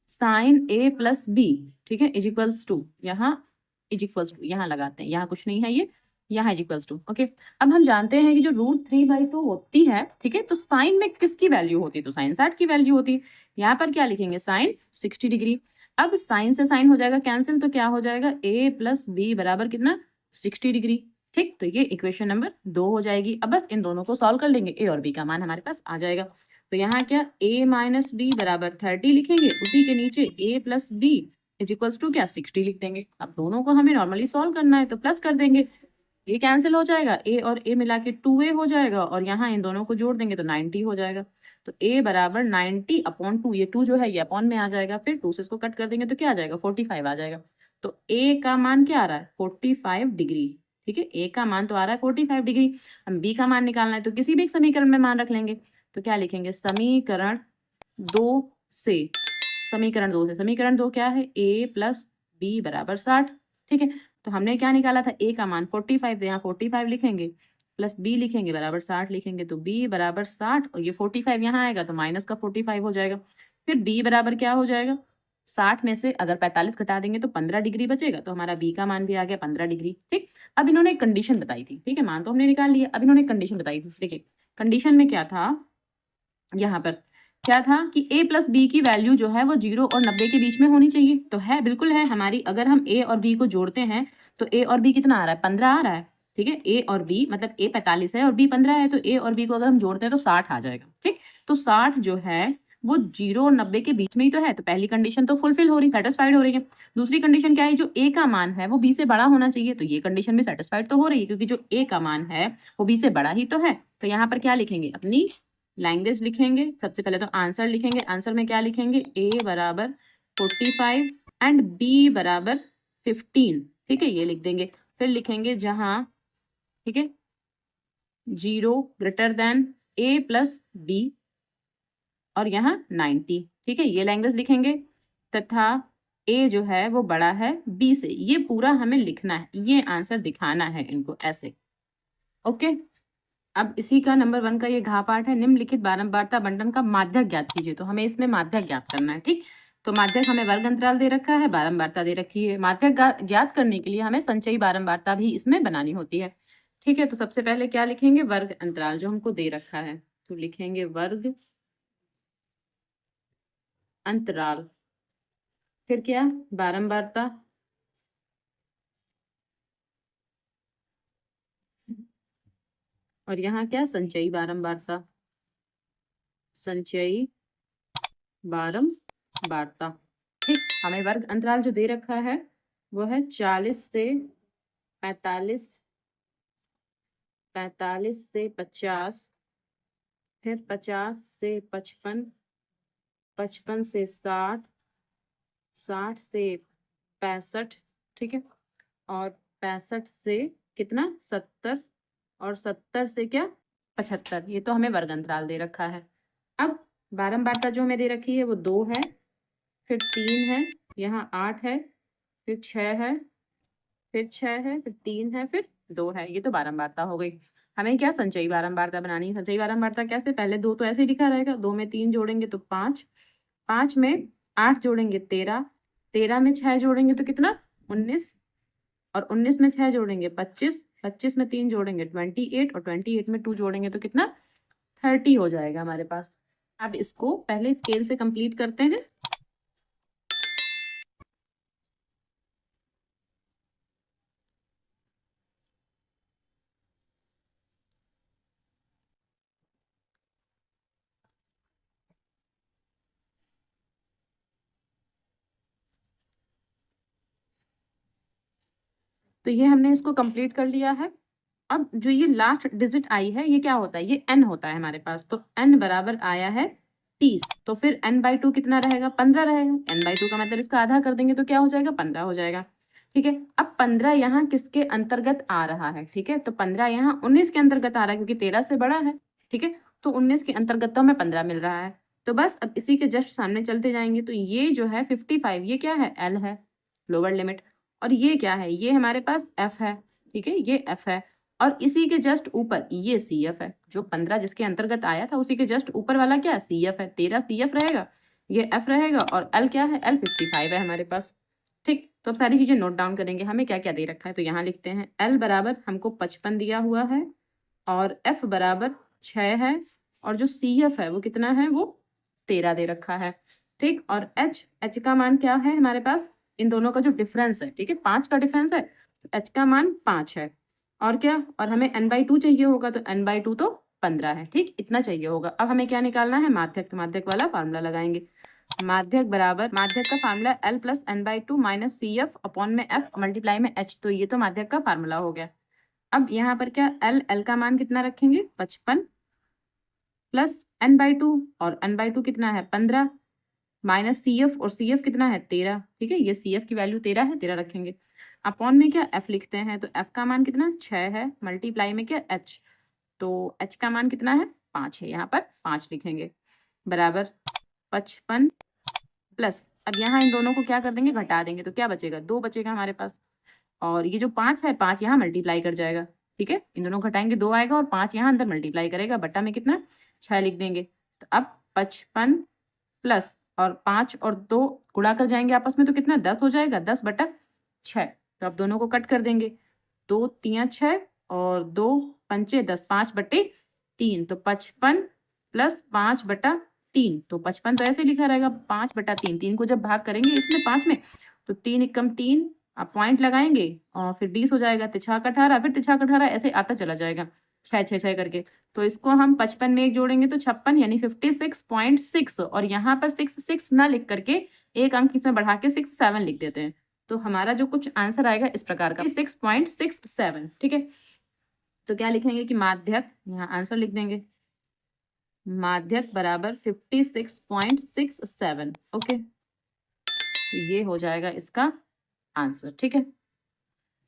साइन a प्लस बी, ठीक है, इज इक्वल्स टू, यहाँ इज इक्वल्स टू यहाँ लगाते हैं, यहाँ कुछ नहीं है, ये यहाँ इज इक्वल्स टू। ओके, अब हम जानते हैं कि जो √3/2 होती है, ठीक है, तो साइन में किसकी वैल्यू होती है, तो साइन 60 की वैल्यू होती है। यहाँ पर क्या लिखेंगे, साइन 60 डिग्री। अब साइन से साइन हो जाएगा कैंसिल, तो क्या हो जाएगा, a प्लस बी बराबर कितना 60 डिग्री। ठीक, तो ये इक्वेशन नंबर 2 हो जाएगी। अब बस इन दोनों को सॉल्व कर लेंगे, a और b का मान हमारे पास आ जाएगा। तो यहाँ क्या, a माइनस बी बराबर 30 लिखेंगे, उसी के नीचे a plus B is equals to क्या 60 लिख देंगे। अब दोनों को हमें नॉर्मली सॉल्व करना है तो प्लस कर देंगे, ये कैंसिल हो जाएगा, a और a मिला के 2a हो जाएगा, और यहाँ इन दोनों को जोड़ देंगे तो 90 हो जाएगा। तो a बराबर 90/2, ये 2 जो है ये अपॉन में आ जाएगा, फिर 2 से इसको कट कर देंगे तो क्या आ जाएगा, 45 आ जाएगा। तो a का मान क्या आ रहा है, 45 डिग्री। ठीक है, a का मान तो आ रहा है 45 डिग्री। हम b का मान निकालना है तो किसी भी एक समीकरण में मान रख लेंगे। तो क्या लिखेंगे, समीकरण 2 से, समीकरण 2 क्या है, a प्लस बी बराबर 60। ठीक है, तो हमने क्या निकाला था, a का मान 45, तो यहाँ 45 लिखेंगे, प्लस b लिखेंगे बराबर 60 लिखेंगे, तो b बराबर 60, और ये 45 यहाँ आएगा तो माइनस का 45 हो जाएगा। फिर b बराबर क्या हो जाएगा, 60 में से अगर 45 घटा देंगे तो 15 डिग्री बचेगा, तो हमारा b का मान भी आ गया 15 डिग्री। ठीक, अब इन्होंने एक कंडीशन बताई थी, ठीक है, मान तो हमने निकाल लिया, अब इन्होंने एक कंडीशन बताई थी। देखिए कंडीशन में क्या था, यहाँ पर क्या था कि a प्लस बी की वैल्यू जो है वो 0 और 90 के बीच में होनी चाहिए, तो है, बिल्कुल है हमारी। अगर हम a और b को जोड़ते हैं तो a और b कितना आ रहा है, 15 आ रहा है। ठीक है, a और b मतलब a 45 है और b 15 है, तो a और b को अगर हम जोड़ते हैं तो 60 आ जाएगा। ठीक, तो 60 जो है वो 0 और 90 के बीच में ही तो है, तो पहली कंडीशन तो फुलफिल हो रही, सेटिस्फाइड हो रही है। दूसरी कंडीशन क्या है, जो a का मान है वो b से बड़ा होना चाहिए, तो ये कंडीशन भी सेटिस्फाइड तो हो रही है, क्योंकि जो a का मान है वो b से बड़ा ही तो है। तो यहाँ पर क्या लिखेंगे, अपनी लैंग्वेज लिखेंगे। सबसे पहले तो आंसर लिखेंगे, आंसर में क्या लिखेंगे, a बराबर 45 एंड b बराबर 15। ठीक है, ये लिख देंगे। फिर लिखेंगे जहां, ठीक है, 0 greater than a plus B, और यहाँ 90। ठीक है, ये लैंग्वेज लिखेंगे, तथा a जो है वो बड़ा है b से, ये पूरा हमें लिखना है, ये आंसर दिखाना है इनको ऐसे। ओके, अब इसी का नंबर 1 का ये घा पाठ है, निम्नलिखित बारंबारता बंटन का माध्यक ज्ञात कीजिए। तो हमें इसमें माध्यक ज्ञात करना है। ठीक, तो माध्यक हमें वर्ग अंतराल दे रखा है, बारंबारता दे रखी है। माध्यक ज्ञात करने के लिए हमें संचयी बारंबारता भी इसमें बनानी होती है। ठीक है, तो सबसे पहले क्या लिखेंगे, वर्ग अंतराल जो हमको दे रखा है, तो लिखेंगे वर्ग अंतराल, फिर क्या, बारंबारता, और यहाँ क्या, संचयी बारंबारता, संचयी बारंबारता। ठीक, हमें वर्ग अंतराल जो दे रखा है वो है 40 से 45, 45 से 50, फिर 50 से 55, 55 से 60, 60 से 65, ठीक है, और 65 से कितना 70, और 70 से क्या 75। ये तो हमें वर्ग अंतराल दे रखा है। अब बारंबारता जो हमें दे रखी है वो 2 है, फिर 3 है, यहाँ 8 है, फिर 6 है, फिर 6 है, फिर 3 है, फिर 2 है। ये तो बारंबारता हो गई। हमें क्या, संचयी बारंबारता बनानी है। संचयी बारंबारता कैसे, पहले 2 तो ऐसे ही लिखा रहेगा, 2 में 3 जोड़ेंगे तो 5, 5 में 8 जोड़ेंगे 13, 13 में 6 जोड़ेंगे तो कितना 19, और 19 में 6 जोड़ेंगे 25, 25 में 3 जोड़ेंगे 28, और 28 में 2 जोड़ेंगे तो कितना 30 हो जाएगा हमारे पास। अब इसको पहले स्केल से कंप्लीट करते हैं। तो ये हमने इसको कंप्लीट कर लिया है। अब जो ये लास्ट डिजिट आई है ये क्या होता है, ये n होता है हमारे पास, तो n बराबर आया है 30, तो फिर n/2 कितना रहेगा, 15 रहेगा। n/2 का मतलब इसका आधा कर देंगे तो क्या हो जाएगा, 15 हो जाएगा। ठीक है, अब 15 यहाँ किसके अंतर्गत आ रहा है, ठीक है, तो 15 यहाँ 19 के अंतर्गत आ रहा है, क्योंकि 13 से बड़ा है। ठीक है, तो 19 के अंतर्गत तो हमें 15 मिल रहा है। तो बस अब इसी के जस्ट सामने चलते जाएंगे, तो ये जो है 55, ये क्या है, l है, लोअर लिमिट, और ये क्या है, ये हमारे पास f है। ठीक है, ये f है, और इसी के जस्ट ऊपर ये CF है, जो 15 जिसके अंतर्गत आया था उसी के जस्ट ऊपर वाला क्या CF है, 13 CF रहेगा, ये F रहेगा और L क्या है, L 55 है हमारे पास। ठीक, तो अब सारी चीजें नोट डाउन करेंगे, हमें क्या क्या दे रखा है तो यहाँ लिखते हैं। L बराबर हमको 55 दिया हुआ है और F बराबर 6 है और जो CF है वो कितना है, वो 13 दे रखा है। ठीक, और H का मान क्या है हमारे पास, इन दोनों का जो डिफरेंस है, ठीक है 5 का डिफरेंस है, तो H का मान 5 है। और क्या, और हमें n/2 चाहिए होगा, तो n/2 तो 15 है। ठीक, इतना चाहिए होगा। अब हमें क्या निकालना है, माध्यक, तो माध्यक वाला फार्मूला लगाएंगे। माध्यक बराबर, माध्यक का formula L plus n/2 minus CF upon में F मल्टीप्लाई में H, तो ये तो माध्यक का फार्मूला हो गया। अब यहाँ पर क्या, L का मान कितना रखेंगे 55 प्लस n/2 और n/2 कितना है 15 माइनस CF और CF कितना है 13। ठीक है, ये CF की वैल्यू 13 है, 13 रखेंगे। अपॉन में क्या F लिखते हैं, तो F का मान कितना 6 है, मल्टीप्लाई में क्या H, तो H का मान कितना है 5 है, यहाँ पर 5 लिखेंगे बराबर 55 प्लस, अब यहाँ इन दोनों को क्या कर देंगे, घटा देंगे, तो क्या बचेगा 2 बचेगा हमारे पास। और ये जो 5 है 5 यहाँ मल्टीप्लाई कर जाएगा। ठीक है, इन दोनों घटाएंगे 2 आएगा और 5 यहाँ अंदर मल्टीप्लाई करेगा, बट्टा में कितना 6 लिख देंगे। तो अब 55 प्लस और 5 और 2 गुणा कर जाएंगे आपस में, तो कितना 10 हो जाएगा, 10/6। तो अब दोनों को कट कर देंगे, 2 3 6 और 2 पंचे 10, 5/3, तो 55 प्लस 5/3, तो 55 तो ऐसे लिखा रहेगा 5/3। 3 को जब भाग करेंगे इसमें 5 में, तो 3 एकम 3, आप पॉइंट लगाएंगे और फिर 20 हो जाएगा, तिछा 18, फिर तिछा 18, ऐसे आता चला जाएगा 6 6 6 करके। तो इसको हम 55 में एक जोड़ेंगे तो 56 यानी 56.6, और यहाँ पर 6 ना लिख करके एक अंक इसमें बढ़ा के 67 लिख देते हैं, तो हमारा जो कुछ आंसर आएगा इस प्रकार का 6.67। ठीक है, तो क्या लिखेंगे कि माध्यक, यहाँ आंसर लिख देंगे, माध्यक बराबर 56.67। ओके, तो ये हो जाएगा इसका आंसर। ठीक है,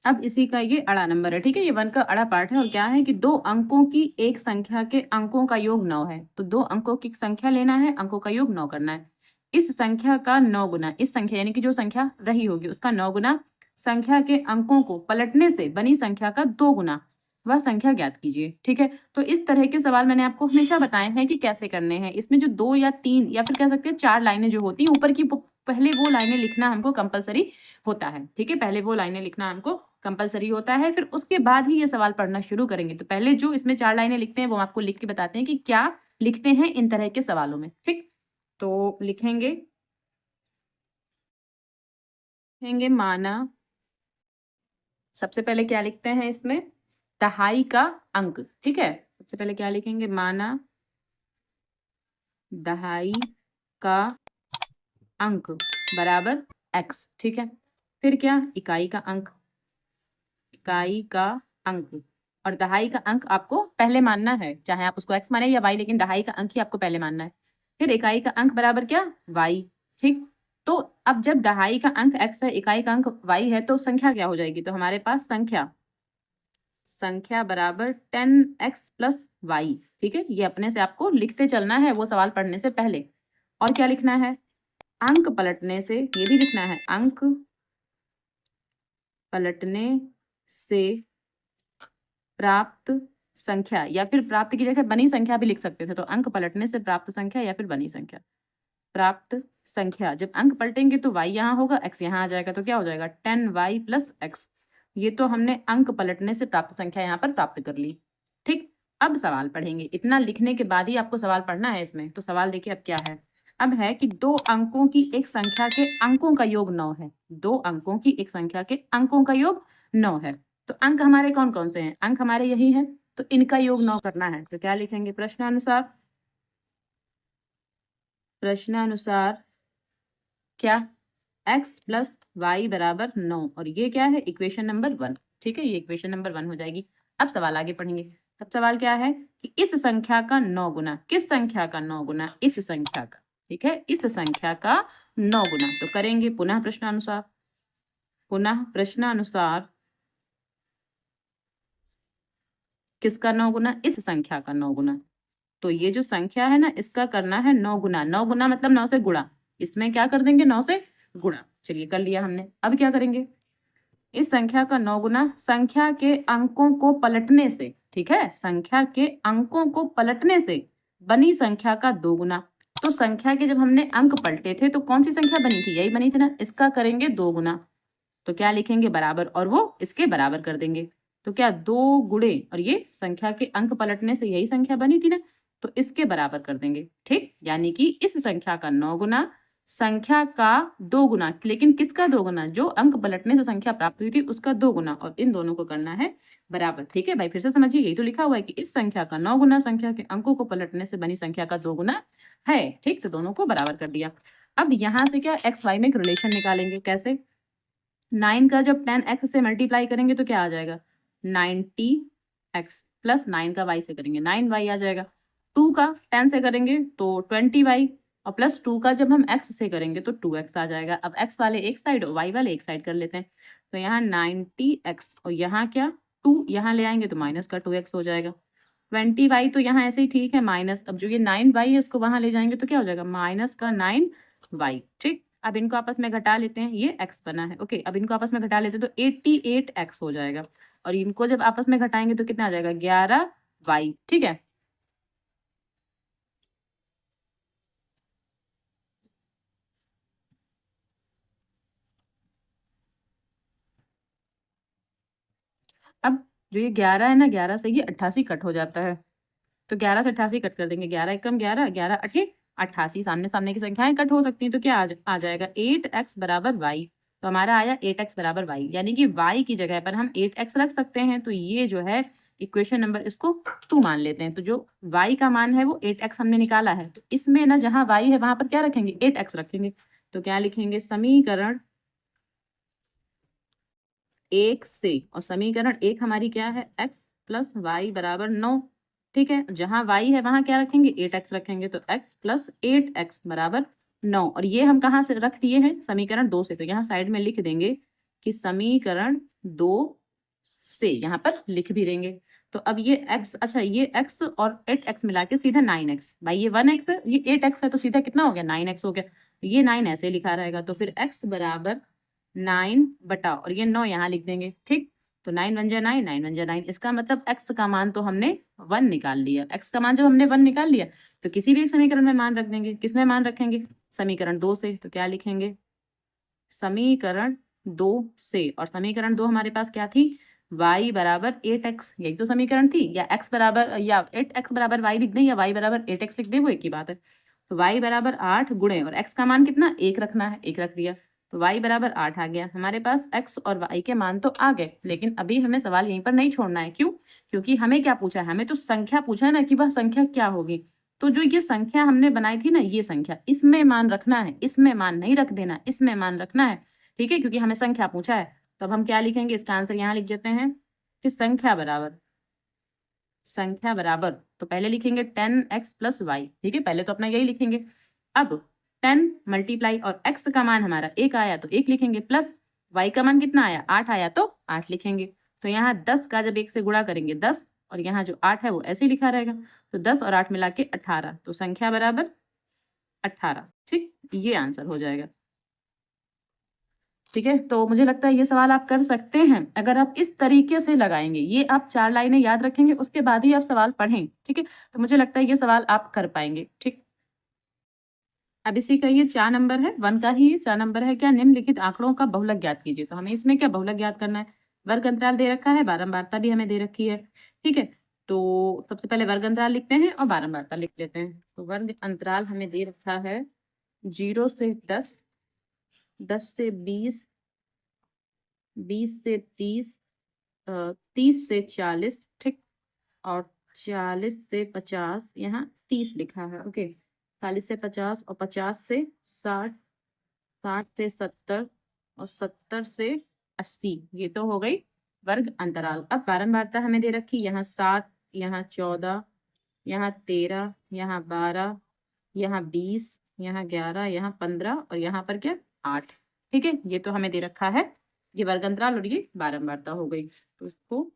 अब इसी का ये अड़ा नंबर है। ठीक है, ये 1 का अड़ा पार्ट है, और क्या है कि 2 अंकों की एक संख्या के अंकों का योग 9 है, तो 2 अंकों की संख्या लेना है, अंकों का योग 9 करना है। इस संख्या का 9 गुना, इस संख्या यानी कि जो संख्या रही होगी उसका 9 गुना संख्या के अंकों को पलटने से बनी संख्या का 2 गुना वह संख्या ज्ञात कीजिए। ठीक है, तो इस तरह के सवाल मैंने आपको हमेशा बताए हैं कि कैसे करने हैं। इसमें जो 2 या 3 या फिर कह सकते हैं 4 लाइनें जो होती हैं ऊपर की, पहले वो लाइनें लिखना हमको कंपलसरी होता है। ठीक है, पहले वो लाइनें लिखना हमको कंपलसरी होता है, फिर उसके बाद ही ये सवाल पढ़ना शुरू करेंगे। तो पहले जो इसमें 4 लाइनें लिखते हैं वो आपको लिख के बताते हैं कि क्या लिखते हैं इन तरह के सवालों में। ठीक, तो लिखेंगे माना, सबसे पहले क्या लिखते हैं इसमें, दहाई का अंक। ठीक है, सबसे पहले क्या लिखेंगे, माना दहाई का अंक बराबर x। ठीक है, फिर क्या, इकाई का अंक, इकाई का अंक, और दहाई का अंक आपको पहले मानना है, चाहे आप उसको x माने या y, लेकिन दहाई का अंक ही आपको पहले मानना है। फिर इकाई का अंक बराबर क्या, y। ठीक, तो अब जब दहाई का अंक x है, इकाई का अंक y है, तो संख्या क्या हो जाएगी, तो हमारे पास संख्या बराबर 10x प्लस y। ठीक है, ये अपने से आपको लिखते चलना है वो सवाल पढ़ने से पहले। और क्या लिखना है, अंक पलटने से, ये भी लिखना है, अंक पलटने से प्राप्त संख्या, या फिर प्राप्त की जगह बनी संख्या भी लिख सकते थे, तो अंक पलटने से प्राप्त संख्या या फिर बनी संख्या। प्राप्त संख्या, जब अंक पलटेंगे तो y यहाँ होगा, x यहाँ आ जाएगा, तो क्या हो जाएगा 10y प्लस x। ये तो हमने अंक पलटने से प्राप्त संख्या यहाँ पर प्राप्त कर ली। ठीक, अब सवाल पढ़ेंगे, इतना लिखने के बाद ही आपको सवाल पढ़ना है इसमें। तो सवाल देखिए अब क्या है, अब है कि 2 अंकों की एक संख्या के अंकों का योग 9 है। 2 अंकों की एक संख्या के अंकों का योग 9 है, तो अंक हमारे कौन कौन से हैं, अंक हमारे यही हैं, तो इनका योग 9 करना है। तो क्या लिखेंगे, प्रश्नानुसार क्या x प्लस वाई बराबर 9, और ये क्या है, इक्वेशन नंबर 1। ठीक है, ये इक्वेशन नंबर 1 हो जाएगी। अब सवाल आगे पढ़ेंगे। अब सवाल क्या है कि इस संख्या का 9 गुना, किस संख्या का 9 गुना, इस संख्या का। ठीक है, इस संख्या का 9 गुना, तो करेंगे पुनः प्रश्नानुसार किसका 9 गुना, इस संख्या का 9 गुना। तो ये जो संख्या है ना, इसका करना है 9 गुना। 9 गुना मतलब 9 से गुणा, इसमें क्या कर देंगे 9 से गुणा। चलिए कर लिया हमने। अब क्या करेंगे, इस संख्या का 9 गुना संख्या के अंकों को पलटने से, ठीक है, संख्या के अंकों को पलटने से बनी संख्या का 2 गुना। तो संख्या के जब हमने अंक पलटे थे तो कौन सी संख्या बनी थी, यही बनी थी ना, इसका करेंगे 2 गुना। तो क्या लिखेंगे, बराबर, और वो इसके बराबर कर देंगे। तो क्या 2 गुणे, और ये संख्या के अंक पलटने से यही संख्या बनी थी ना, तो इसके बराबर कर देंगे। ठीक, यानी कि इस संख्या का 9 गुना संख्या का 2 गुना, लेकिन किसका 2 गुना, जो अंक पलटने से संख्या प्राप्त हुई थी उसका 2 गुना, और इन दोनों को करना है बराबर। ठीक है भाई, फिर से समझिए, यही तो लिखा हुआ है कि इस संख्या का 9 गुना संख्या के अंकों को पलटने से बनी संख्या का 2 गुना है। ठीक, तो दोनों को बराबर कर दिया। अब यहाँ से क्या एक्स वाई में एक रिलेशन निकालेंगे, कैसे, 9 का जब 10x से मल्टीप्लाई करेंगे तो क्या आ जाएगा, 90x प्लस 9 का y से करेंगे 9y आ जाएगा। 2 का 10 से करेंगे तो 20y, और प्लस 2 का जब हम x से करेंगे तो 2x आ जाएगा। अब x वाले एक साइड और y वाले एक साइड कर लेते हैं। तो यहाँ 90x और यहाँ क्या 2 यहाँ ले आएंगे तो माइनस का 2x हो जाएगा। 20y तो यहाँ ऐसे ही ठीक है माइनस, अब जो ये 9y है इसको वहां ले जाएंगे तो क्या हो जाएगा, माइनस का 9y। ठीक, अब इनको आपस में घटा लेते हैं, ये x बना है। ओके, अब इनको आपस में घटा लेते हैं तो 88x हो जाएगा, और इनको जब आपस में घटाएंगे तो कितना आ जाएगा, 11y। ठीक है, अब जो ये 11 है ना, 11 से ये 88 कट हो जाता है, तो 11 से 88 कट कर देंगे, 11 एकम 11, 11 अठे 88, सामने सामने की संख्याएं कट हो सकती हैं, तो क्या आ जाएगा 8x बराबर y। तो हमारा आया 8x बराबर y, यानी कि y की जगह पर हम 8x रख सकते हैं। तो ये जो है इक्वेशन नंबर इसको 2 मान लेते हैं। तो जो y का मान है वो 8x हमने निकाला है, तो इसमें ना जहां y है वहां पर क्या रखेंगे, 8x रखेंगे। तो क्या लिखेंगे, समीकरण 1 से, और समीकरण 1 हमारी क्या है, x प्लस वाई बराबर 9। ठीक है, जहां y है वहां क्या रखेंगे, 8x रखेंगे, तो x प्लस 8x बराबर 9। और ये हम कहाँ से रख दिए हैं, समीकरण 2 से, तो यहाँ साइड में लिख देंगे कि समीकरण 2 से, यहाँ पर लिख भी देंगे। तो अब ये x, अच्छा ये x और 8x मिला के सीधा 9x, भाई ये 1x है, ये 8x है, तो सीधा कितना हो गया, 9x हो गया। तो ये 9 ऐसे लिखा रहेगा, तो फिर x बराबर 9 बटा, और ये 9 यहाँ लिख देंगे। ठीक, तो 9 वन जा 9, 9 वन जा 9, इसका मतलब x का मान तो हमने 1 निकाल लिया। x का मान जब हमने 1 निकाल लिया तो किसी भी एक समीकरण में मान रख देंगे। किसमें मान रखेंगे, समीकरण 2 से। तो क्या लिखेंगे, समीकरण 2 से, और समीकरण 2 हमारे पास क्या थी, y बराबर 8x, यही तो समीकरण थी, या x बराबर, या 8x बराबर y लिख दें, या y बराबर 8x लिख दें, वो एक ही बात है। तो y बराबर 8 गुणे, और x का मान कितना, 1 रखना है, 1 रख दिया, तो y बराबर 8 आ गया हमारे पास। x और y के मान तो आ गए, लेकिन अभी हमें सवाल यहीं पर नहीं छोड़ना है। क्यों, क्योंकि हमें क्या पूछा है, हमें तो संख्या पूछा है ना, कि वह संख्या क्या होगी। तो जो ये संख्या हमने बनाई थी ना, ये संख्या, इसमें मान रखना है, इसमें मान नहीं रख देना, इसमें मान रखना है। ठीक है, क्योंकि हमें संख्या पूछा है। तो अब हम क्या लिखेंगे, इसका आंसर यहाँ लिख देते हैं कि संख्या बराबर, संख्या बराबर, तो पहले लिखेंगे 10x प्लस वाई। ठीक है, पहले तो अपना यही लिखेंगे। अब 10 मल्टीप्लाई, और x का मान हमारा 1 आया तो 1 लिखेंगे, प्लस y का मान कितना आया, 8 आया तो 8 लिखेंगे। तो यहाँ 10 का जब 1 से गुणा करेंगे 10, और यहाँ जो 8 है वो ऐसे ही लिखा रहेगा। तो 10 और 8 मिला के 18, तो संख्या बराबर 18। ठीक, ये आंसर हो जाएगा। ठीक है, तो मुझे लगता है ये सवाल आप कर सकते हैं अगर आप इस तरीके से लगाएंगे। ये आप 4 लाइनें याद रखेंगे, उसके बाद ही आप सवाल पढ़ें। ठीक है, तो मुझे लगता है ये सवाल आप कर पाएंगे। ठीक, अब इसी का ये 4 नंबर है, 1 का ही ये 4 नंबर है, क्या निम्नलिखित आंकड़ों का बहुलक ज्ञात कीजिए। तो हमें इसमें क्या बहुलक ज्ञात करना है, वर्ग अंतराल दे रखा है, बारंबारता भी हमें दे रखी है। ठीक है, तो सबसे पहले वर्ग अंतराल लिखते हैं और बारंबारता लिख लेते हैं। तो वर्ग अंतराल हमें दे रखा है 0 से 10, 10 से 20, 20 से 30, 30 से 40, ठीक, और 40 से 50, यहाँ 30 लिखा है। ओके, 40 से 50, और 50 से 60, 60 से 70, और 70 से 80। ये तो हो गई वर्ग अंतराल। अब बारंबारता हमें दे रखी, यहाँ 7, यहाँ 14, यहाँ 13, यहाँ 12, यहाँ 20, यहाँ 11, यहाँ 15, और यहाँ पर क्या 8। ठीक है, ये तो हमें दे रखा है, ये वर्ग अंतराल और ये बारंबारता हो गई। तो इसको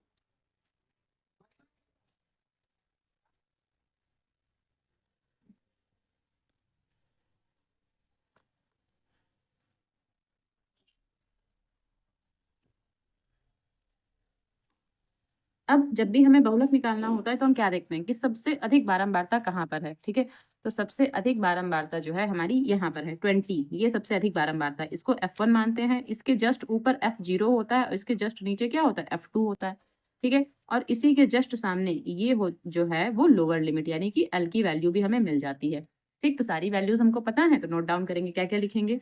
अब जब भी हमें बहुलक निकालना होता है तो हम क्या देखते हैं कि सबसे अधिक बारंबारता कहाँ पर है, ठीक है। तो सबसे अधिक बारंबारता जो है हमारी यहाँ पर है 20, ये सबसे अधिक बारंबारता है। इसको F1 मानते हैं। इसके जस्ट ऊपर F0 होता है और इसके जस्ट नीचे क्या होता है, F2 होता है, ठीक है। और इसी के जस्ट सामने ये हो जो है वो लोअर लिमिट, यानी कि L की वैल्यू भी हमें मिल जाती है, ठीक। तो सारी वैल्यूज हमको पता है, तो नोट डाउन करेंगे। क्या क्या लिखेंगे?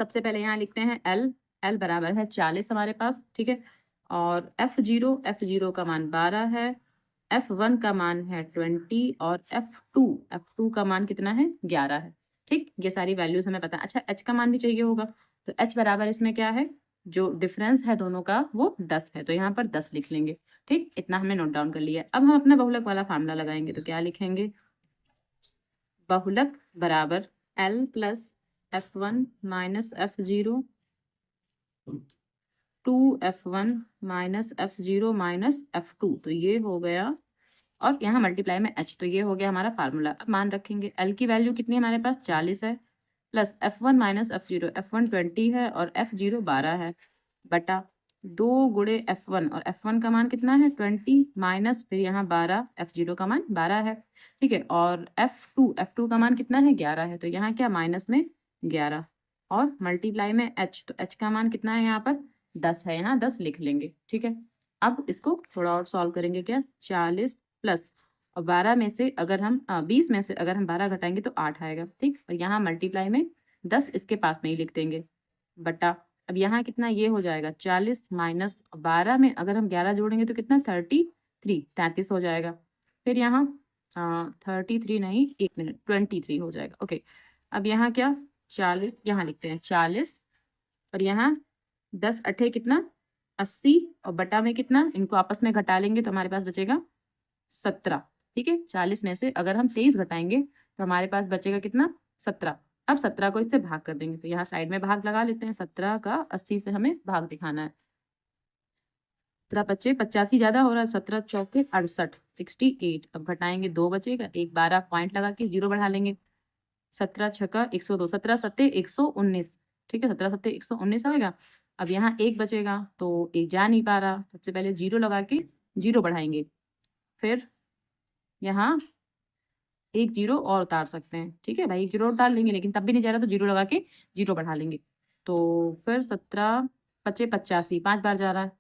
सबसे पहले यहाँ लिखते हैं L बराबर है 40 हमारे पास, ठीक है। और F0 का मान 12 है, F1 का मान है 20 और F2 का मान कितना है, 11 है, ठीक। ये सारी वैल्यूज हमें पता है। अच्छा, H का मान भी चाहिए होगा, तो H बराबर इसमें क्या है, जो डिफरेंस है दोनों का वो 10 है, तो यहाँ पर 10 लिख लेंगे, ठीक। इतना हमने नोट डाउन कर लिया। अब हम अपना बहुलक वाला फार्मूला लगाएंगे, तो क्या लिखेंगे, बहुलक बराबर L plus F1 minus F0 2F1 minus F0 minus F2, तो ये हो गया, और यहाँ मल्टीप्लाई में H, तो ये हो गया हमारा फार्मूला। अब मान रखेंगे L की वैल्यू कितनी है हमारे पास, 40 है, plus F1 minus F0, F1 20 है और F0 12 है, बटा 2 गुणे F1, और F1 का मान कितना है 20 माइनस फिर यहाँ 12, F0 का मान 12 है, ठीक है। और F2 का मान कितना है 11 है, तो यहाँ क्या माइनस में 11 और मल्टीप्लाई में H, तो H का मान कितना है यहाँ पर 10 है, यहाँ 10 लिख लेंगे, ठीक है। अब इसको थोड़ा और सॉल्व करेंगे। क्या 40 प्लस और 12 में से अगर हम 20 में से अगर हम 12 घटाएंगे तो 8 आएगा, ठीक। और यहाँ मल्टीप्लाई में 10 इसके पास में ही लिख देंगे, बटा अब यहाँ कितना ये हो जाएगा 40 माइनस 12 में अगर हम 11 जोड़ेंगे तो कितना 33 हो जाएगा। फिर यहाँ 33 नहीं, 1 मिनट, 23 हो जाएगा, ओके। अब यहाँ क्या 40 यहाँ लिखते हैं 40 और यहाँ 10 अठे कितना 80 और बटा में कितना, इनको आपस में घटा लेंगे तो हमारे पास बचेगा 17, ठीक है। 40 में से अगर हम 23 घटाएंगे तो हमारे पास बचेगा कितना 17। अब 17 को इससे भाग कर देंगे, तो यहाँ साइड में भाग लगा लेते हैं। 17 का 80 से हमें भाग दिखाना है। 17 बच्चे 85 ज्यादा हो रहा है, 17 चौके 68, 68। अब घटाएंगे 2 बचेगा, एक 12 पॉइंट लगा के 0 बढ़ा लेंगे। 17 छक्का 102, 17 सत्ते 119, ठीक है। 17 सत्ते 119 आएगा। अब यहाँ 1 बचेगा, तो 1 जा नहीं पा रहा, सबसे पहले 0 लगा के 0 बढ़ाएंगे, फिर यहाँ 1 0 और उतार सकते हैं, ठीक है भाई, 1 0 और उतार लेंगे, लेकिन तब भी नहीं जा रहा तो 0 लगा के 0 बढ़ा लेंगे। तो फिर 17 पचे 85, 5 बार जा रहा है,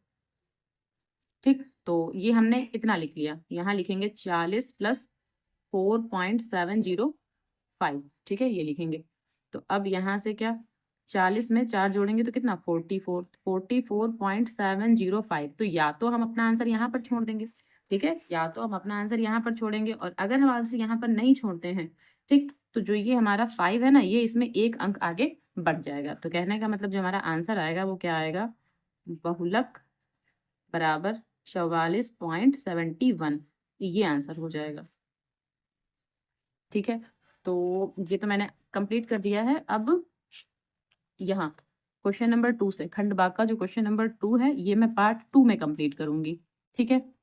ठीक। तो ये हमने इतना लिख लिया। यहाँ लिखेंगे 40 प्लस 4.705, ठीक है, ये लिखेंगे। तो अब यहाँ से क्या 40 में 4 जोड़ेंगे तो कितना 44.705, तो या तो हम अपना आंसर यहाँ पर छोड़ देंगे, ठीक है, या तो हम अपना आंसर यहाँ पर छोड़ेंगे, और अगर हम आंसर यहाँ पर नहीं छोड़ते हैं, ठीक, तो जो ये हमारा 5 है ना, ये इसमें 1 अंक आगे बढ़ जाएगा। तो कहने का मतलब जो हमारा आंसर आएगा वो क्या आएगा, बहुलक बराबर 44.71, ये आंसर हो जाएगा, ठीक है। तो ये तो मैंने कंप्लीट कर दिया है। अब यहाँ क्वेश्चन नंबर 2 से, खंड भाग का जो क्वेश्चन नंबर 2 है, ये मैं पार्ट 2 में कंप्लीट करूंगी, ठीक है।